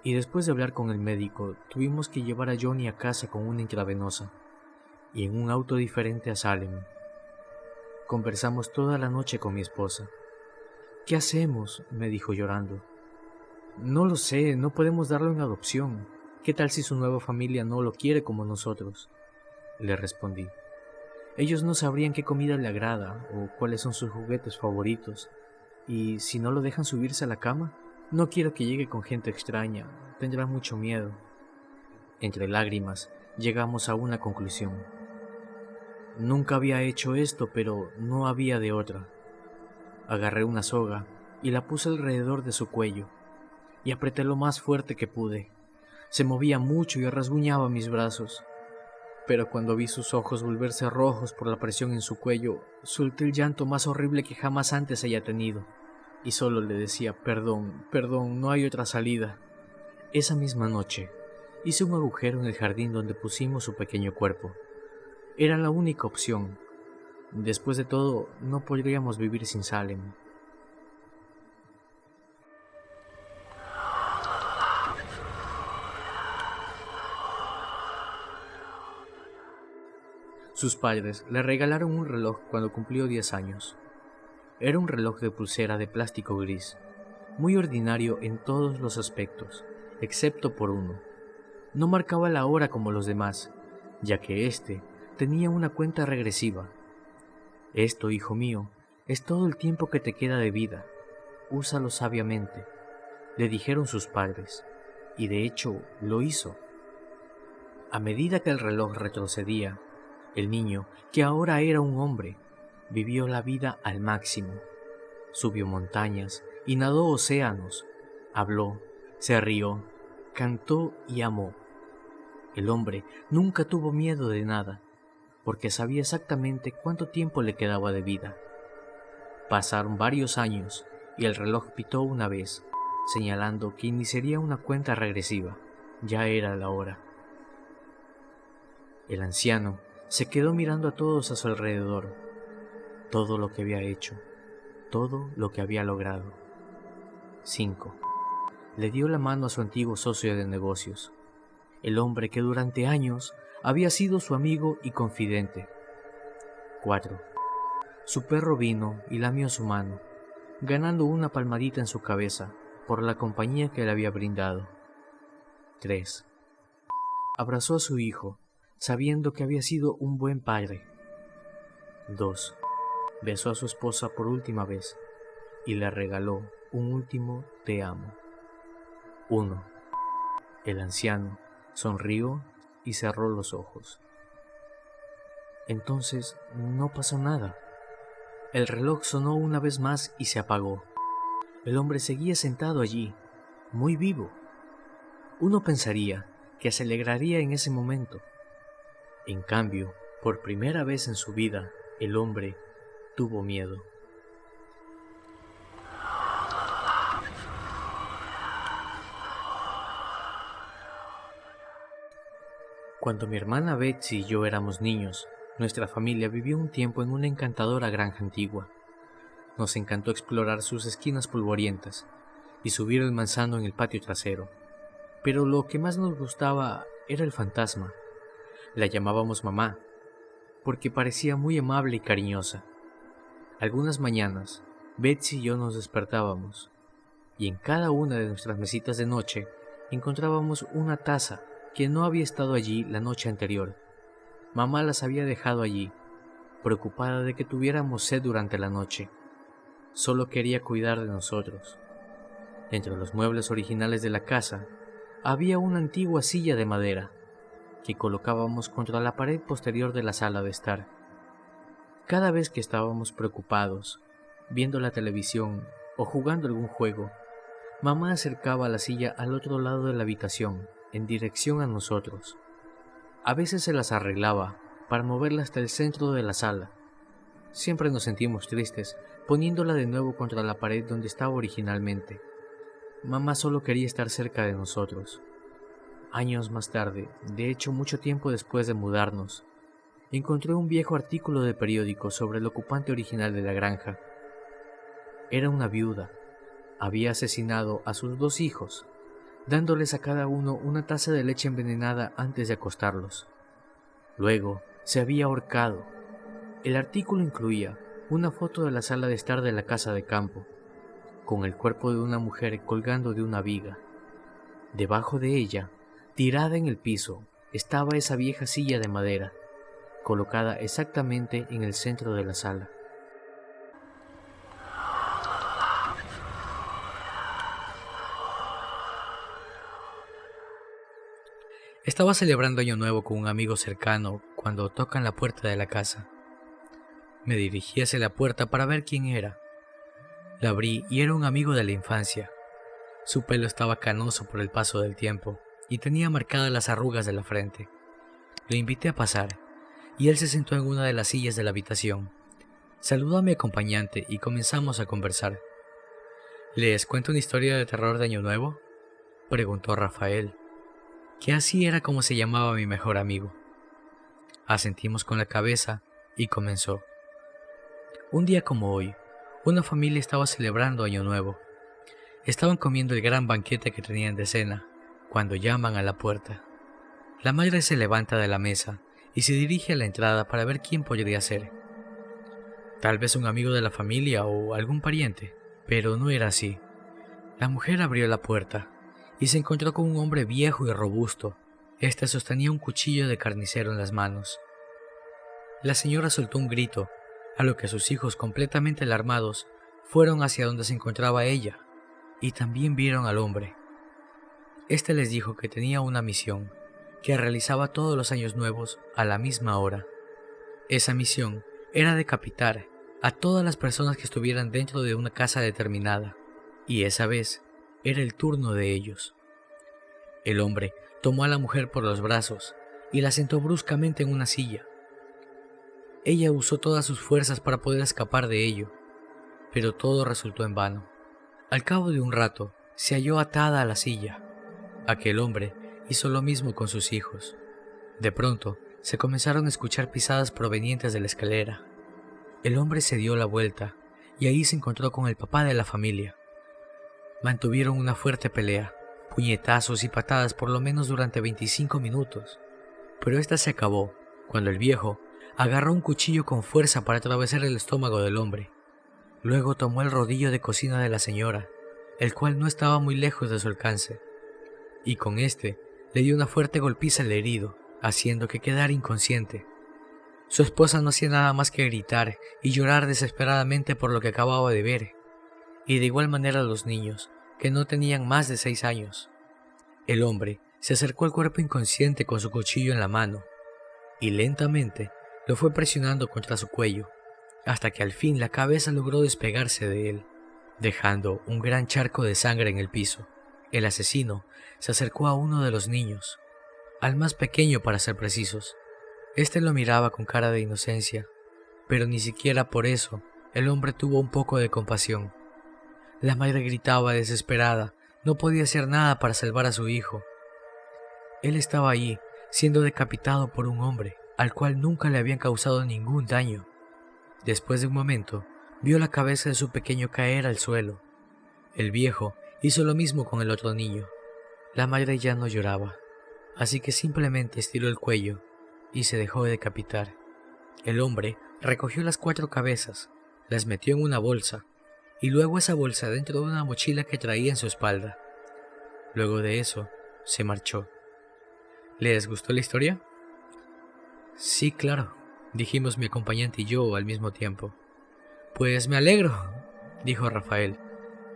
y después de hablar con el médico, tuvimos que llevar a Johnny a casa con una intravenosa, y en un auto diferente a Salem. Conversamos toda la noche con mi esposa. «¿Qué hacemos?», me dijo llorando. «No lo sé, no podemos darlo en adopción. ¿Qué tal si su nueva familia no lo quiere como nosotros? Le respondí. Ellos no sabrían qué comida le agrada o cuáles son sus juguetes favoritos. Y si no lo dejan subirse a la cama, no quiero que llegue con gente extraña, tendrá mucho miedo. Entre lágrimas, llegamos a una conclusión. Nunca había hecho esto, pero no había de otra. Agarré una soga y la puse alrededor de su cuello, y apreté lo más fuerte que pude. Se movía mucho y rasguñaba mis brazos, pero cuando vi sus ojos volverse rojos por la presión en su cuello, solté el llanto más horrible que jamás antes haya tenido, y solo le decía, perdón, perdón, no hay otra salida. Esa misma noche, hice un agujero en el jardín donde pusimos su pequeño cuerpo. Era la única opción. Después de todo, no podríamos vivir sin Salem. Sus padres le regalaron un reloj cuando cumplió 10 años. Era un reloj de pulsera de plástico gris, muy ordinario en todos los aspectos, excepto por uno. No marcaba la hora como los demás, ya que éste tenía una cuenta regresiva. Esto, hijo mío, es todo el tiempo que te queda de vida. Úsalo sabiamente, le dijeron sus padres, y de hecho lo hizo. A medida que el reloj retrocedía, el niño, que ahora era un hombre, vivió la vida al máximo. Subió montañas y nadó océanos, habló, se rió, cantó y amó. El hombre nunca tuvo miedo de nada, porque sabía exactamente cuánto tiempo le quedaba de vida. Pasaron varios años y el reloj pitó una vez, señalando que iniciaría una cuenta regresiva. Ya era la hora. El anciano se quedó mirando a todos a su alrededor, todo lo que había hecho, todo lo que había logrado. 5. Le dio la mano a su antiguo socio de negocios, el hombre que durante años había sido su amigo y confidente. 4. Su perro vino y lamió su mano, ganando una palmadita en su cabeza por la compañía que le había brindado. 3. Abrazó a su hijo, sabiendo que había sido un buen padre. 2. Besó a su esposa por última vez y le regaló un último te amo. 1. El anciano sonrió y cerró los ojos. Entonces no pasó nada. El reloj sonó una vez más y se apagó. El hombre seguía sentado allí, muy vivo. Uno pensaría que se alegraría en ese momento. En cambio, por primera vez en su vida, el hombre tuvo miedo. Cuando mi hermana Betsy y yo éramos niños, nuestra familia vivió un tiempo en una encantadora granja antigua. Nos encantó explorar sus esquinas polvorientas y subir el manzano en el patio trasero. Pero lo que más nos gustaba era el fantasma. La llamábamos mamá, porque parecía muy amable y cariñosa. Algunas mañanas, Betsy y yo nos despertábamos, y en cada una de nuestras mesitas de noche encontrábamos una taza que no había estado allí la noche anterior. Mamá las había dejado allí, preocupada de que tuviéramos sed durante la noche. Solo quería cuidar de nosotros. Entre los muebles originales de la casa, había una antigua silla de madera, que colocábamos contra la pared posterior de la sala de estar. Cada vez que estábamos preocupados, viendo la televisión o jugando algún juego, mamá acercaba la silla al otro lado de la habitación, en dirección a nosotros. A veces se las arreglaba para moverla hasta el centro de la sala. Siempre nos sentimos tristes, poniéndola de nuevo contra la pared donde estaba originalmente. Mamá solo quería estar cerca de nosotros. Años más tarde, de hecho mucho tiempo después de mudarnos, encontré un viejo artículo de periódico sobre el ocupante original de la granja. Era una viuda. Había asesinado a sus 2 hijos, dándoles a cada uno una taza de leche envenenada antes de acostarlos. Luego se había ahorcado. El artículo incluía una foto de la sala de estar de la casa de campo, con el cuerpo de una mujer colgando de una viga. Debajo de ella Tirada en el piso estaba esa vieja silla de madera, colocada exactamente en el centro de la sala. Estaba celebrando Año Nuevo con un amigo cercano cuando tocan la puerta de la casa. Me dirigí hacia la puerta para ver quién era. La abrí y era un amigo de la infancia. Su pelo estaba canoso por el paso del tiempo y tenía marcadas las arrugas de la frente. Lo invité a pasar y él se sentó en una de las sillas de la habitación. Saludó a mi acompañante y comenzamos a conversar. ¿Les cuento una historia de terror de Año Nuevo?, preguntó Rafael, que así era como se llamaba mi mejor amigo. Asentimos con la cabeza y comenzó. Un día como hoy, una familia estaba celebrando Año Nuevo. Estaban comiendo el gran banquete que tenían de cena, cuando llaman a la puerta. La madre se levanta de la mesa y se dirige a la entrada para ver quién podría ser. Tal vez un amigo de la familia o algún pariente, pero no era así. La mujer abrió la puerta y se encontró con un hombre viejo y robusto. Este sostenía un cuchillo de carnicero en las manos. La señora soltó un grito, a lo que sus hijos, completamente alarmados, fueron hacia donde se encontraba ella, y también vieron al hombre. Este les dijo que tenía una misión, que realizaba todos los años nuevos a la misma hora. Esa misión era decapitar a todas las personas que estuvieran dentro de una casa determinada, y esa vez era el turno de ellos. El hombre tomó a la mujer por los brazos y la sentó bruscamente en una silla. Ella usó todas sus fuerzas para poder escapar de ello, pero todo resultó en vano. Al cabo de un rato, se halló atada a la silla. Aquel hombre hizo lo mismo con sus hijos. De pronto, se comenzaron a escuchar pisadas provenientes de la escalera. El hombre se dio la vuelta y ahí se encontró con el papá de la familia. Mantuvieron una fuerte pelea, puñetazos y patadas por lo menos durante 25 minutos, pero esta se acabó cuando el viejo agarró un cuchillo con fuerza para atravesar el estómago del hombre. Luego tomó el rodillo de cocina de la señora, el cual no estaba muy lejos de su alcance, y con este le dio una fuerte golpiza al herido, haciendo que quedara inconsciente. Su esposa no hacía nada más que gritar y llorar desesperadamente por lo que acababa de ver, y de igual manera los niños, que no tenían más de 6 años. El hombre se acercó al cuerpo inconsciente con su cuchillo en la mano, y lentamente lo fue presionando contra su cuello, hasta que al fin la cabeza logró despegarse de él, dejando un gran charco de sangre en el piso. El asesino se acercó a uno de los niños, al más pequeño para ser precisos. Este lo miraba con cara de inocencia, pero ni siquiera por eso el hombre tuvo un poco de compasión. La madre gritaba desesperada, no podía hacer nada para salvar a su hijo. Él estaba allí, siendo decapitado por un hombre, al cual nunca le habían causado ningún daño. Después de un momento, vio la cabeza de su pequeño caer al suelo. El viejo hizo lo mismo con el otro niño. La madre ya no lloraba, así que simplemente estiró el cuello y se dejó de decapitar. El hombre recogió las 4 cabezas, las metió en una bolsa, y luego esa bolsa dentro de una mochila que traía en su espalda. Luego de eso, se marchó. ¿Les gustó la historia? Sí, claro, dijimos mi acompañante y yo al mismo tiempo. Pues me alegro, dijo Rafael,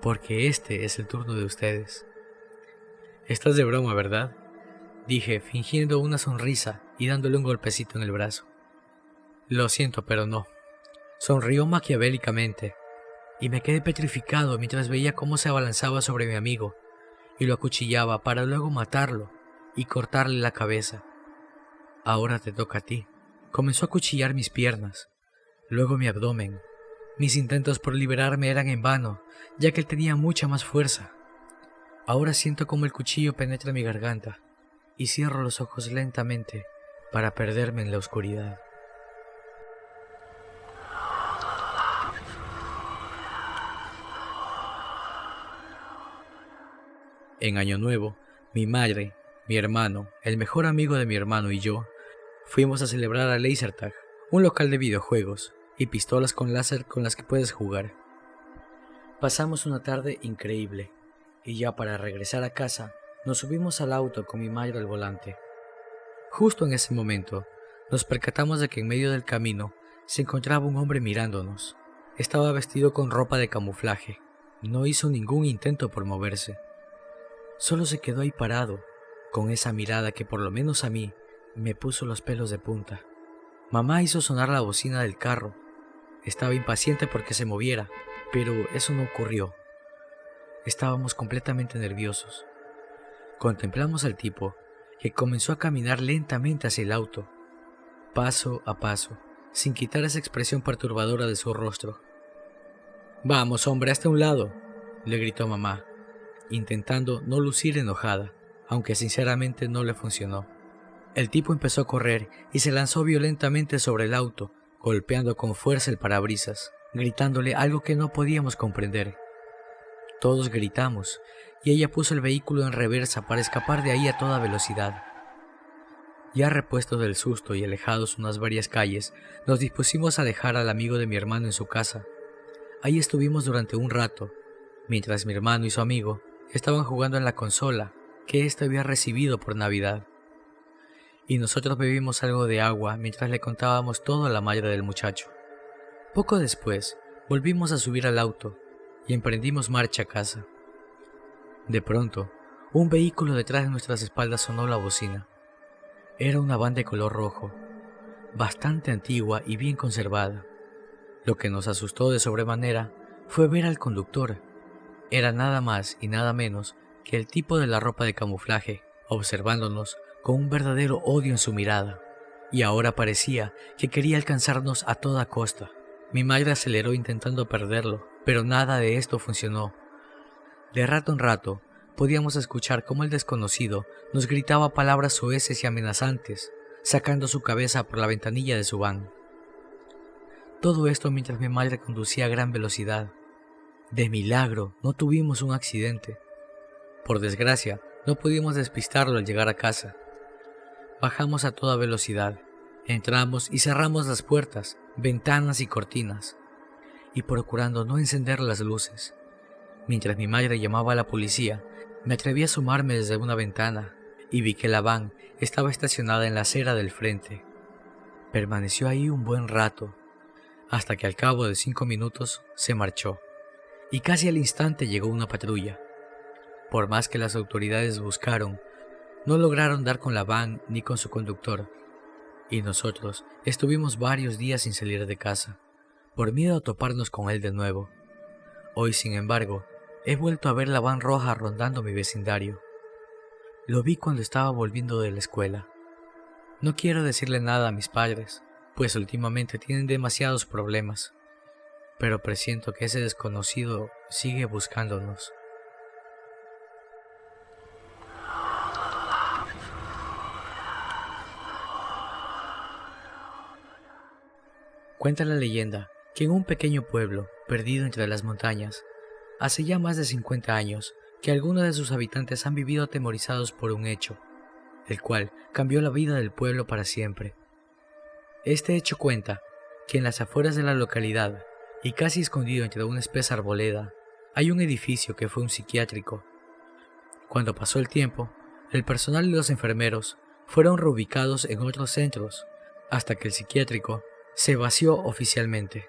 porque este es el turno de ustedes. Estás de broma, ¿verdad?, dije, fingiendo una sonrisa y dándole un golpecito en el brazo. Lo siento, pero no. Sonrió maquiavélicamente, y me quedé petrificado mientras veía cómo se abalanzaba sobre mi amigo y lo acuchillaba para luego matarlo y cortarle la cabeza. Ahora te toca a ti. Comenzó a acuchillar mis piernas, luego mi abdomen. Mis intentos por liberarme eran en vano, ya que él tenía mucha más fuerza. Ahora siento como el cuchillo penetra mi garganta y cierro los ojos lentamente para perderme en la oscuridad. En Año Nuevo, mi madre, mi hermano, el mejor amigo de mi hermano y yo fuimos a celebrar a Lasertag, un local de videojuegos y pistolas con láser con las que puedes jugar. Pasamos una tarde increíble y ya para regresar a casa Nos subimos al auto con mi madre al volante. Justo en ese momento, nos percatamos de que en medio del camino se encontraba un hombre mirándonos. Estaba vestido con ropa de camuflaje. No hizo ningún intento por moverse. Solo se quedó ahí parado, con esa mirada que por lo menos a mí me puso los pelos de punta. Mamá hizo sonar la bocina del carro. Estaba impaciente porque se moviera, pero eso no ocurrió. Estábamos completamente nerviosos. Contemplamos al tipo, que comenzó a caminar lentamente hacia el auto, paso a paso, sin quitar esa expresión perturbadora de su rostro. «Vamos, hombre, hasta un lado», le gritó mamá, intentando no lucir enojada, aunque sinceramente no le funcionó. El tipo empezó a correr y se lanzó violentamente sobre el auto, golpeando con fuerza el parabrisas, gritándole algo que no podíamos comprender. Todos gritamos, y ella puso el vehículo en reversa para escapar de ahí a toda velocidad. Ya repuestos del susto y alejados unas varias calles, nos dispusimos a dejar al amigo de mi hermano en su casa. Ahí estuvimos durante un rato, mientras mi hermano y su amigo estaban jugando en la consola que éste había recibido por Navidad. Y nosotros bebimos algo de agua mientras le contábamos todo a la madre del muchacho. Poco después, volvimos a subir al auto y emprendimos marcha a casa. De pronto, un vehículo detrás de nuestras espaldas sonó la bocina. Era una van de color rojo, bastante antigua y bien conservada. Lo que nos asustó de sobremanera fue ver al conductor. Era nada más y nada menos que el tipo de la ropa de camuflaje, observándonos con un verdadero odio en su mirada, y ahora parecía que quería alcanzarnos a toda costa. Mi madre aceleró intentando perderlo, pero nada de esto funcionó. De rato en rato, podíamos escuchar cómo el desconocido nos gritaba palabras soeces y amenazantes, sacando su cabeza por la ventanilla de su van. Todo esto mientras mi madre conducía a gran velocidad. De milagro, no tuvimos un accidente. Por desgracia, no pudimos despistarlo al llegar a casa. Bajamos a toda velocidad, entramos y cerramos las puertas, ventanas y cortinas, y procurando no encender las luces. Mientras mi madre llamaba a la policía, me atreví a asomarme desde una ventana y vi que la van estaba estacionada en la acera del frente. Permaneció ahí un buen rato, hasta que al cabo de 5 minutos se marchó, y casi al instante llegó una patrulla. Por más que las autoridades buscaron, no lograron dar con la van ni con su conductor, y nosotros estuvimos varios días sin salir de casa, por miedo a toparnos con él de nuevo. Hoy, sin embargo, he vuelto a ver la van roja rondando mi vecindario. Lo vi cuando estaba volviendo de la escuela. No quiero decirle nada a mis padres, pues últimamente tienen demasiados problemas, pero presiento que ese desconocido sigue buscándonos. Cuenta la leyenda que en un pequeño pueblo, perdido entre las montañas, hace ya más de 50 años, que algunos de sus habitantes han vivido atemorizados por un hecho, el cual cambió la vida del pueblo para siempre. Este hecho cuenta que en las afueras de la localidad, y casi escondido entre una espesa arboleda, hay un edificio que fue un psiquiátrico. Cuando pasó el tiempo, el personal y los enfermeros fueron reubicados en otros centros, hasta que el psiquiátrico se vació oficialmente.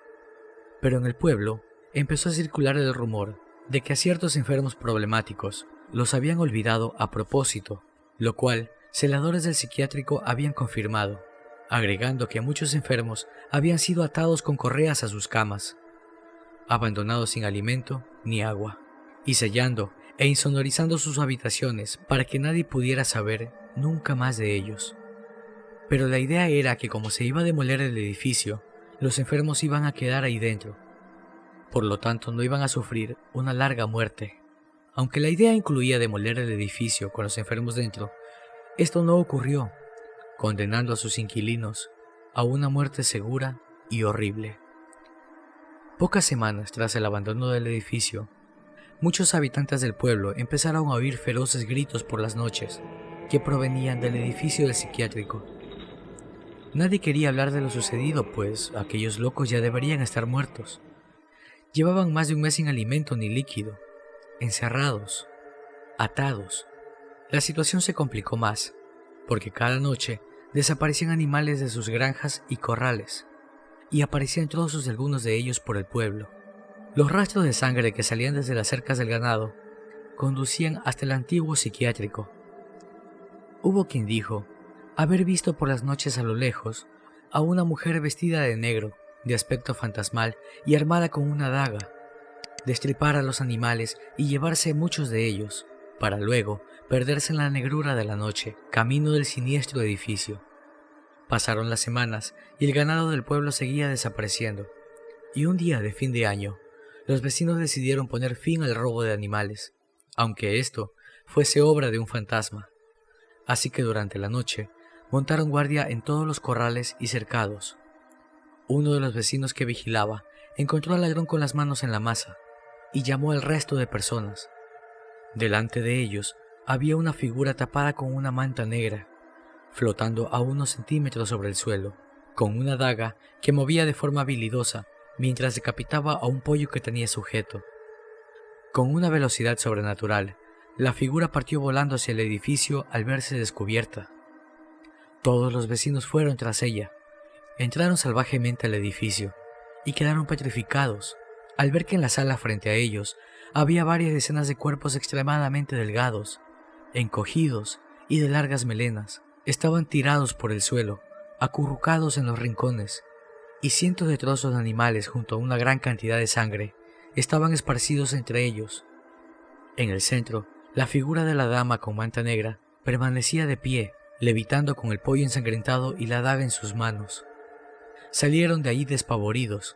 Pero en el pueblo empezó a circular el rumor de que a ciertos enfermos problemáticos los habían olvidado a propósito, lo cual celadores del psiquiátrico habían confirmado, agregando que muchos enfermos habían sido atados con correas a sus camas, abandonados sin alimento ni agua, y sellando e insonorizando sus habitaciones para que nadie pudiera saber nunca más de ellos. Pero la idea era que como se iba a demoler el edificio, los enfermos iban a quedar ahí dentro. Por lo tanto, no iban a sufrir una larga muerte. Aunque la idea incluía demoler el edificio con los enfermos dentro, esto no ocurrió, condenando a sus inquilinos a una muerte segura y horrible. Pocas semanas tras el abandono del edificio, muchos habitantes del pueblo empezaron a oír feroces gritos por las noches que provenían del edificio del psiquiátrico. Nadie quería hablar de lo sucedido, pues aquellos locos ya deberían estar muertos. Llevaban más de un mes sin alimento ni líquido, encerrados, atados, La situación se complicó más, porque cada noche desaparecían animales de sus granjas y corrales, y aparecían trozos de algunos de ellos por el pueblo. Los rastros de sangre que salían desde las cercas del ganado conducían hasta el antiguo psiquiátrico. Hubo quien dijo haber visto por las noches a lo lejos a una mujer vestida de negro, de aspecto fantasmal y armada con una daga, destripar a los animales y llevarse muchos de ellos, para luego perderse en la negrura de la noche, camino del siniestro edificio. Pasaron las semanas y el ganado del pueblo seguía desapareciendo, y un día de fin de año, los vecinos decidieron poner fin al robo de animales, aunque esto fuese obra de un fantasma. Así que durante la noche montaron guardia en todos los corrales y cercados. Uno de los vecinos que vigilaba encontró al ladrón con las manos en la masa y llamó al resto de personas. Delante de ellos había una figura tapada con una manta negra, flotando a unos centímetros sobre el suelo, con una daga que movía de forma habilidosa mientras decapitaba a un pollo que tenía sujeto. Con una velocidad sobrenatural, la figura partió volando hacia el edificio al verse descubierta. Todos los vecinos fueron tras ella. Entraron salvajemente al edificio y quedaron petrificados al ver que en la sala frente a ellos había varias decenas de cuerpos extremadamente delgados, encogidos y de largas melenas. Estaban tirados por el suelo, acurrucados en los rincones, y cientos de trozos de animales junto a una gran cantidad de sangre estaban esparcidos entre ellos. En el centro, la figura de la dama con manta negra permanecía de pie, levitando con el pollo ensangrentado y la daga en sus manos. Salieron de allí despavoridos,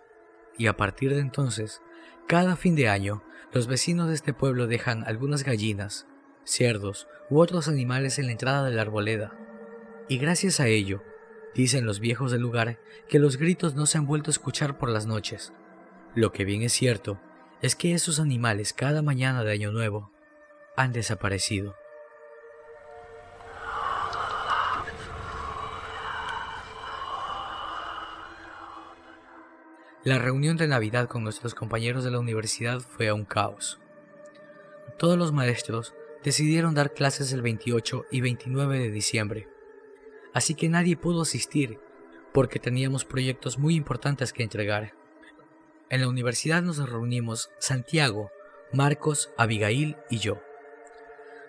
y a partir de entonces, cada fin de año, los vecinos de este pueblo dejan algunas gallinas, cerdos u otros animales en la entrada de la arboleda, y gracias a ello, dicen los viejos del lugar, que los gritos no se han vuelto a escuchar por las noches. Lo que bien es cierto es que esos animales cada mañana de Año Nuevo han desaparecido. La reunión de Navidad con nuestros compañeros de la universidad fue un caos. Todos los maestros decidieron dar clases el 28 y 29 de diciembre, así que nadie pudo asistir porque teníamos proyectos muy importantes que entregar. En la universidad nos reunimos Santiago, Marcos, Abigail y yo.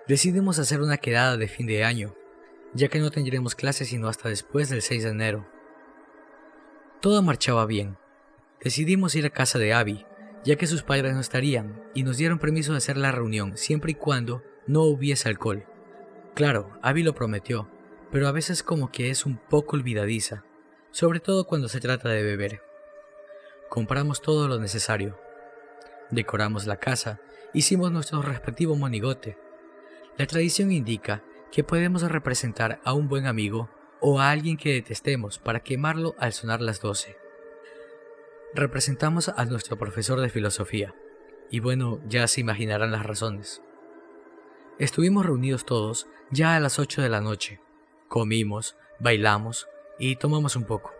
Decidimos hacer una quedada de fin de año, ya que no tendremos clases sino hasta después del 6 de enero. Todo marchaba bien. Decidimos ir a casa de Abby, ya que sus padres no estarían, y nos dieron permiso de hacer la reunión siempre y cuando no hubiese alcohol. Claro, Abby lo prometió, pero a veces como que es un poco olvidadiza, sobre todo cuando se trata de beber. Compramos todo lo necesario. Decoramos la casa, hicimos nuestro respectivo monigote. La tradición indica que podemos representar a un buen amigo o a alguien que detestemos para quemarlo al sonar las 12. Representamos a nuestro profesor de filosofía, y bueno, ya se imaginarán las razones. Estuvimos reunidos todos ya a las 8 de la noche. Comimos, bailamos y tomamos un poco.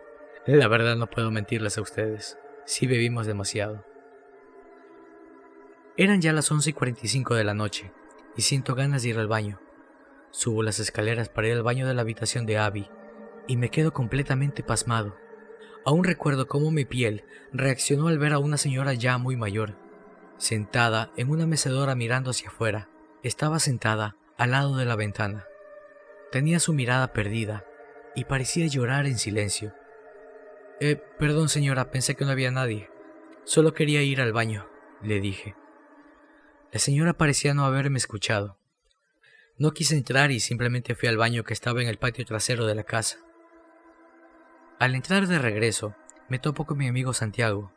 La verdad no puedo mentirles a ustedes, sí bebimos demasiado. Eran ya las 11:45 de la noche, y siento ganas de ir al baño. Subo las escaleras para ir al baño de la habitación de Abby, y me quedo completamente pasmado. Aún recuerdo cómo mi piel reaccionó al ver a una señora ya muy mayor, sentada en una mecedora mirando hacia afuera. Estaba sentada al lado de la ventana. Tenía su mirada perdida y parecía llorar en silencio. Perdón señora, pensé que no había nadie. Solo quería ir al baño, le dije. La señora parecía no haberme escuchado. No quise entrar y simplemente fui al baño que estaba en el patio trasero de la casa. Al entrar de regreso, me topo con mi amigo Santiago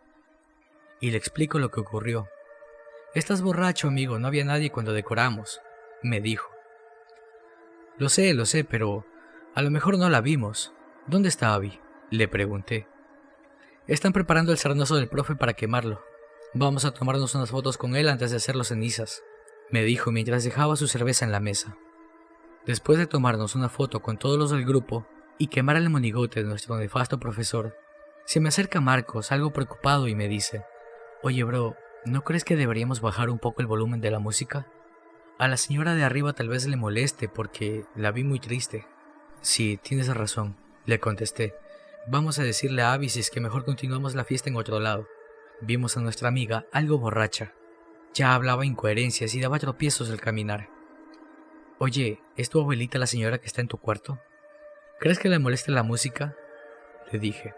y le explico lo que ocurrió. «Estás borracho, amigo, no había nadie cuando decoramos», me dijo. Lo sé, pero a lo mejor no la vimos. ¿Dónde está Abby?», le pregunté. «Están preparando el sarnoso del profe para quemarlo. Vamos a tomarnos unas fotos con él antes de hacerlo cenizas», me dijo mientras dejaba su cerveza en la mesa. Después de tomarnos una foto con todos los del grupo y quemar el monigote de nuestro nefasto profesor, se me acerca Marcos, algo preocupado, y me dice: «Oye, bro, ¿no crees que deberíamos bajar un poco el volumen de la música? A la señora de arriba tal vez le moleste porque la vi muy triste. Sí, tienes razón, le contesté. Vamos a decirle a Abby si es que mejor continuamos la fiesta en otro lado. Vimos a nuestra amiga algo borracha. Ya hablaba incoherencias y daba tropiezos al caminar. Oye, ¿es tu abuelita la señora que está en tu cuarto? ¿Crees que le moleste la música? Le dije.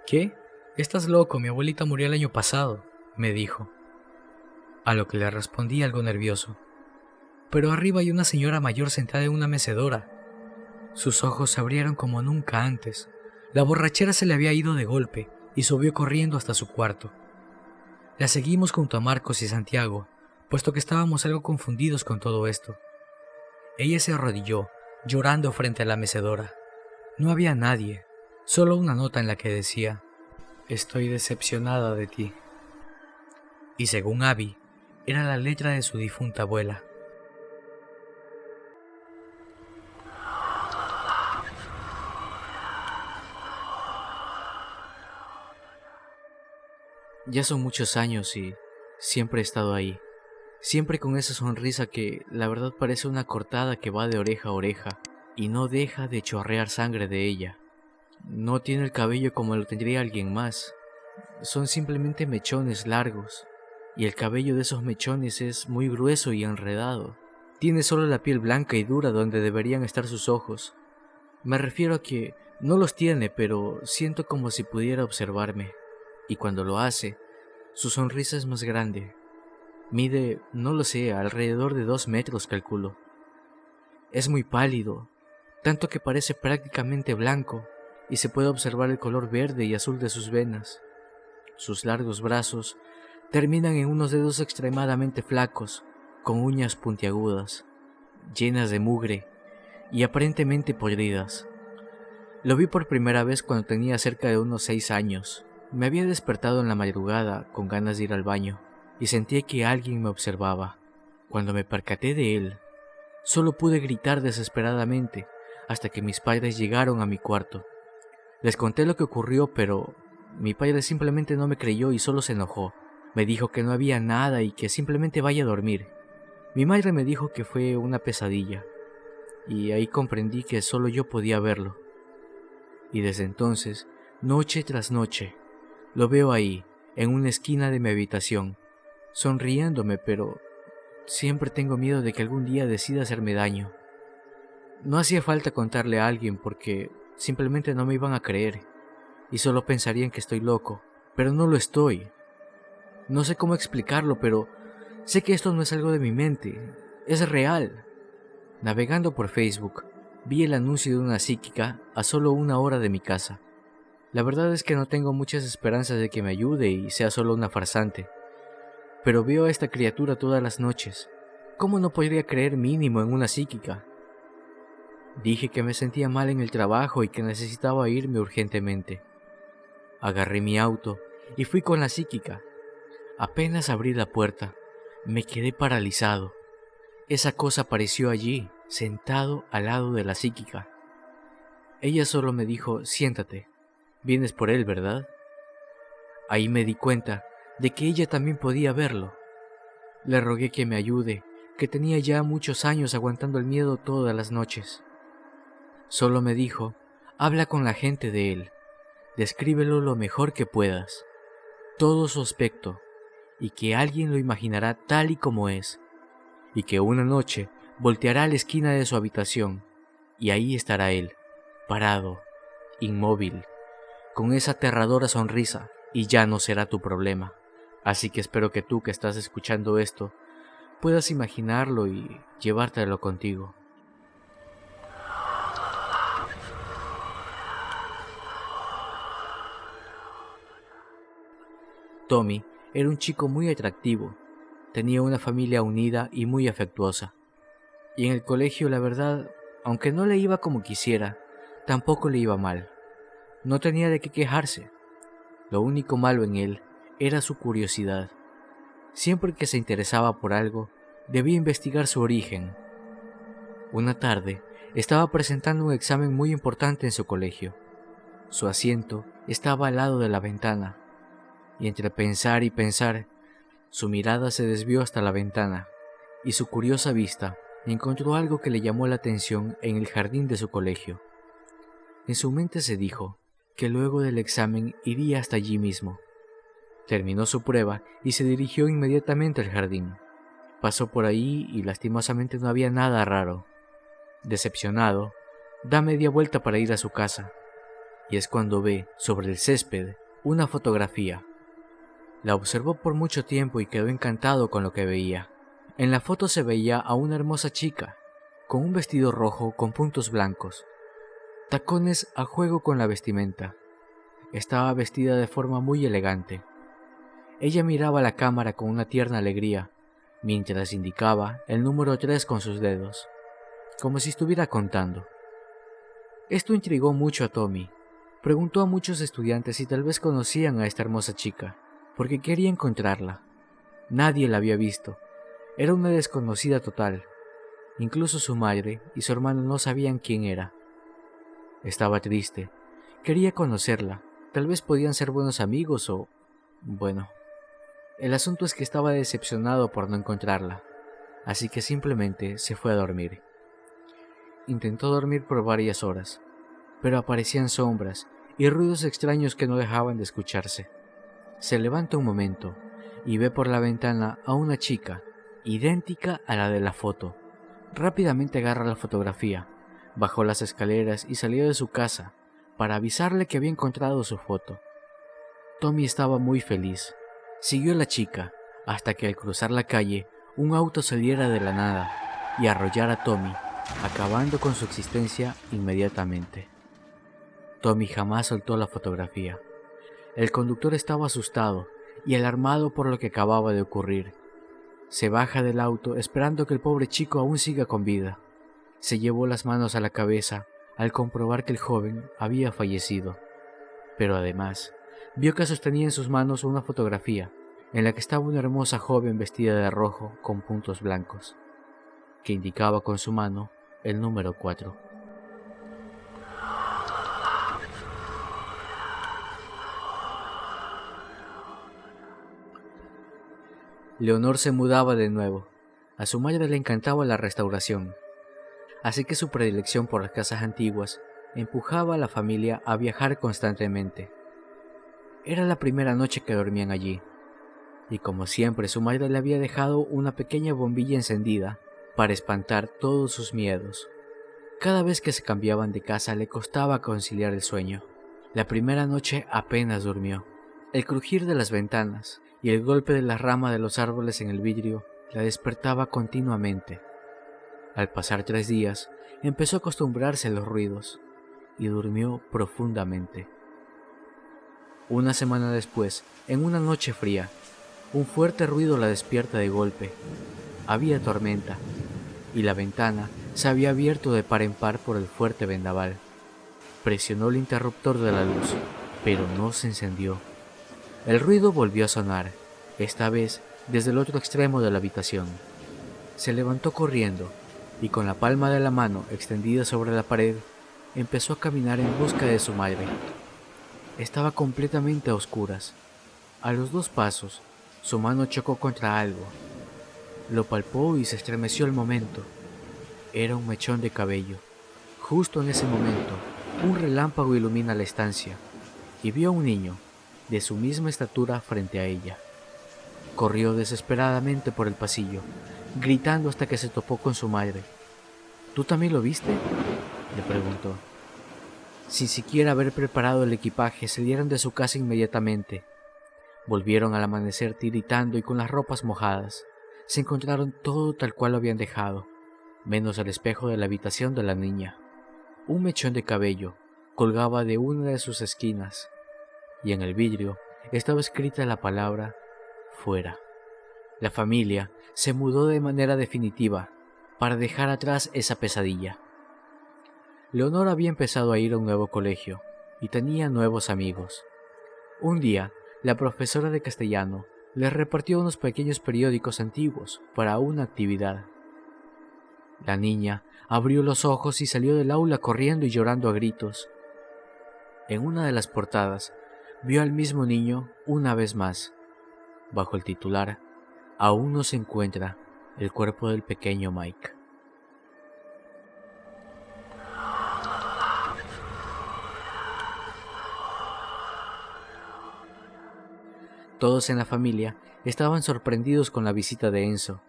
¿Qué? Estás loco, mi abuelita murió el año pasado, me dijo. A lo que le respondí algo nervioso. Pero arriba hay una señora mayor sentada en una mecedora. Sus ojos se abrieron como nunca antes. La borrachera se le había ido de golpe y subió corriendo hasta su cuarto. La seguimos junto a Marcos y Santiago, puesto que estábamos algo confundidos con todo esto. Ella se arrodilló, llorando frente a la mecedora. No había nadie, solo una nota en la que decía: «Estoy decepcionada de ti». Y según Abby, era la letra de su difunta abuela. Ya son muchos años y siempre he estado ahí. Siempre con esa sonrisa que la verdad parece una cortada que va de oreja a oreja y no deja de chorrear sangre de ella. No tiene el cabello como lo tendría alguien más. Son simplemente mechones largos y el cabello de esos mechones es muy grueso y enredado. Tiene solo la piel blanca y dura donde deberían estar sus ojos. Me refiero a que no los tiene, pero siento como si pudiera observarme. Y cuando lo hace, su sonrisa es más grande. Mide, no lo sé, alrededor de 2 metros calculo. Es muy pálido, tanto que parece prácticamente blanco, y se puede observar el color verde y azul de sus venas. Sus largos brazos terminan en unos dedos extremadamente flacos, con uñas puntiagudas, llenas de mugre y aparentemente podridas. Lo vi por primera vez cuando tenía cerca de unos 6 años. Me había despertado en la madrugada con ganas de ir al baño y sentí que alguien me observaba. Cuando me percaté de él, solo pude gritar desesperadamente hasta que mis padres llegaron a mi cuarto. Les conté lo que ocurrió, pero mi padre simplemente no me creyó y solo se enojó. Me dijo que no había nada y que simplemente vaya a dormir. Mi madre me dijo que fue una pesadilla, y ahí comprendí que solo yo podía verlo. Y desde entonces, noche tras noche, lo veo ahí, en una esquina de mi habitación, sonriéndome, pero siempre tengo miedo de que algún día decida hacerme daño. No hacía falta contarle a alguien porque simplemente no me iban a creer y solo pensarían que estoy loco, pero no lo estoy. No sé cómo explicarlo, pero sé que esto no es algo de mi mente, es real. Navegando por Facebook, vi el anuncio de una psíquica a solo 1 hora de mi casa. La verdad es que no tengo muchas esperanzas de que me ayude y sea solo una farsante. Pero veo a esta criatura todas las noches. ¿Cómo no podría creer mínimo en una psíquica? Dije que me sentía mal en el trabajo y que necesitaba irme urgentemente. Agarré mi auto y fui con la psíquica. Apenas abrí la puerta, me quedé paralizado. Esa cosa apareció allí, sentado al lado de la psíquica. Ella solo me dijo: «Siéntate. Vienes por él, ¿verdad?». Ahí me di cuenta de que ella también podía verlo. Le rogué que me ayude, que tenía ya muchos años aguantando el miedo todas las noches. Solo me dijo: «Habla con la gente de él, descríbelo lo mejor que puedas, todo su aspecto, y que alguien lo imaginará tal y como es, y que una noche volteará a la esquina de su habitación, y ahí estará él, parado, inmóvil, con esa aterradora sonrisa, y ya no será tu problema. Así que espero que tú que estás escuchando esto, puedas imaginarlo y llevártelo contigo». Tommy era un chico muy atractivo, tenía una familia unida y muy afectuosa. Y en el colegio, la verdad, aunque no le iba como quisiera, tampoco le iba mal. No tenía de qué quejarse. Lo único malo en él era su curiosidad. Siempre que se interesaba por algo, debía investigar su origen. Una tarde, estaba presentando un examen muy importante en su colegio. Su asiento estaba al lado de la ventana, y entre pensar y pensar, su mirada se desvió hasta la ventana, y su curiosa vista encontró algo que le llamó la atención en el jardín de su colegio. En su mente se dijo que luego del examen iría hasta allí mismo. Terminó su prueba y se dirigió inmediatamente al jardín. Pasó por ahí y lastimosamente no había nada raro. Decepcionado, da media vuelta para ir a su casa, y es cuando ve sobre el césped una fotografía. La observó por mucho tiempo y quedó encantado con lo que veía. En la foto se veía a una hermosa chica, con un vestido rojo con puntos blancos, tacones a juego con la vestimenta. Estaba vestida de forma muy elegante. Ella miraba la cámara con una tierna alegría, mientras indicaba el número 3 con sus dedos, como si estuviera contando. Esto intrigó mucho a Tommy. Preguntó a muchos estudiantes si tal vez conocían a esta hermosa chica, porque quería encontrarla. Nadie la había visto. Era una desconocida total. Incluso su madre y su hermano no sabían quién era. Estaba triste. Quería conocerla. Tal vez podían ser buenos amigos o... bueno. El asunto es que estaba decepcionado por no encontrarla, así que simplemente se fue a dormir. Intentó dormir por varias horas, pero aparecían sombras y ruidos extraños que no dejaban de escucharse. Se levanta un momento y ve por la ventana a una chica, idéntica a la de la foto. Rápidamente agarra la fotografía, bajó las escaleras y salió de su casa para avisarle que había encontrado su foto. Tommy estaba muy feliz. Siguió a la chica hasta que al cruzar la calle un auto saliera de la nada y arrollara a Tommy, acabando con su existencia inmediatamente. Tommy jamás soltó la fotografía. El conductor estaba asustado y alarmado por lo que acababa de ocurrir. Se baja del auto esperando que el pobre chico aún siga con vida. Se llevó las manos a la cabeza al comprobar que el joven había fallecido. Pero además, vio que sostenía en sus manos una fotografía en la que estaba una hermosa joven vestida de rojo con puntos blancos, que indicaba con su mano el número 4. Leonor se mudaba de nuevo. A su madre le encantaba la restauración, así que su predilección por las casas antiguas empujaba a la familia a viajar constantemente. Era la primera noche que dormían allí, y como siempre su madre le había dejado una pequeña bombilla encendida para espantar todos sus miedos. Cada vez que se cambiaban de casa le costaba conciliar el sueño. La primera noche apenas durmió. El crujir de las ventanas y el golpe de las ramas de los árboles en el vidrio la despertaba continuamente. Al pasar 3 días, empezó a acostumbrarse a los ruidos y durmió profundamente. Una semana después, en una noche fría, un fuerte ruido la despierta de golpe. Había tormenta, y la ventana se había abierto de par en par por el fuerte vendaval. Presionó el interruptor de la luz, pero no se encendió. El ruido volvió a sonar, esta vez desde el otro extremo de la habitación. Se levantó corriendo, y con la palma de la mano extendida sobre la pared, empezó a caminar en busca de su madre. Estaba completamente a oscuras. A los 2 pasos, su mano chocó contra algo. Lo palpó y se estremeció al momento. Era un mechón de cabello. Justo en ese momento, un relámpago ilumina la estancia, y vio a un niño, de su misma estatura, frente a ella. Corrió desesperadamente por el pasillo, gritando hasta que se topó con su madre. ¿Tú también lo viste?, le preguntó. Sin siquiera haber preparado el equipaje, salieron de su casa inmediatamente. Volvieron al amanecer tiritando y con las ropas mojadas. Se encontraron todo tal cual lo habían dejado, menos el espejo de la habitación de la niña. Un mechón de cabello colgaba de una de sus esquinas, y en el vidrio estaba escrita la palabra fuera. La familia se mudó de manera definitiva para dejar atrás esa pesadilla. Leonor había empezado a ir a un nuevo colegio y tenía nuevos amigos. Un día, la profesora de castellano les repartió unos pequeños periódicos antiguos para una actividad. La niña abrió los ojos y salió del aula corriendo y llorando a gritos. En una de las portadas vio al mismo niño una vez más, bajo el titular: Aún no se encuentra, el cuerpo del pequeño Mike. Todos en la familia estaban sorprendidos con la visita de Enzo,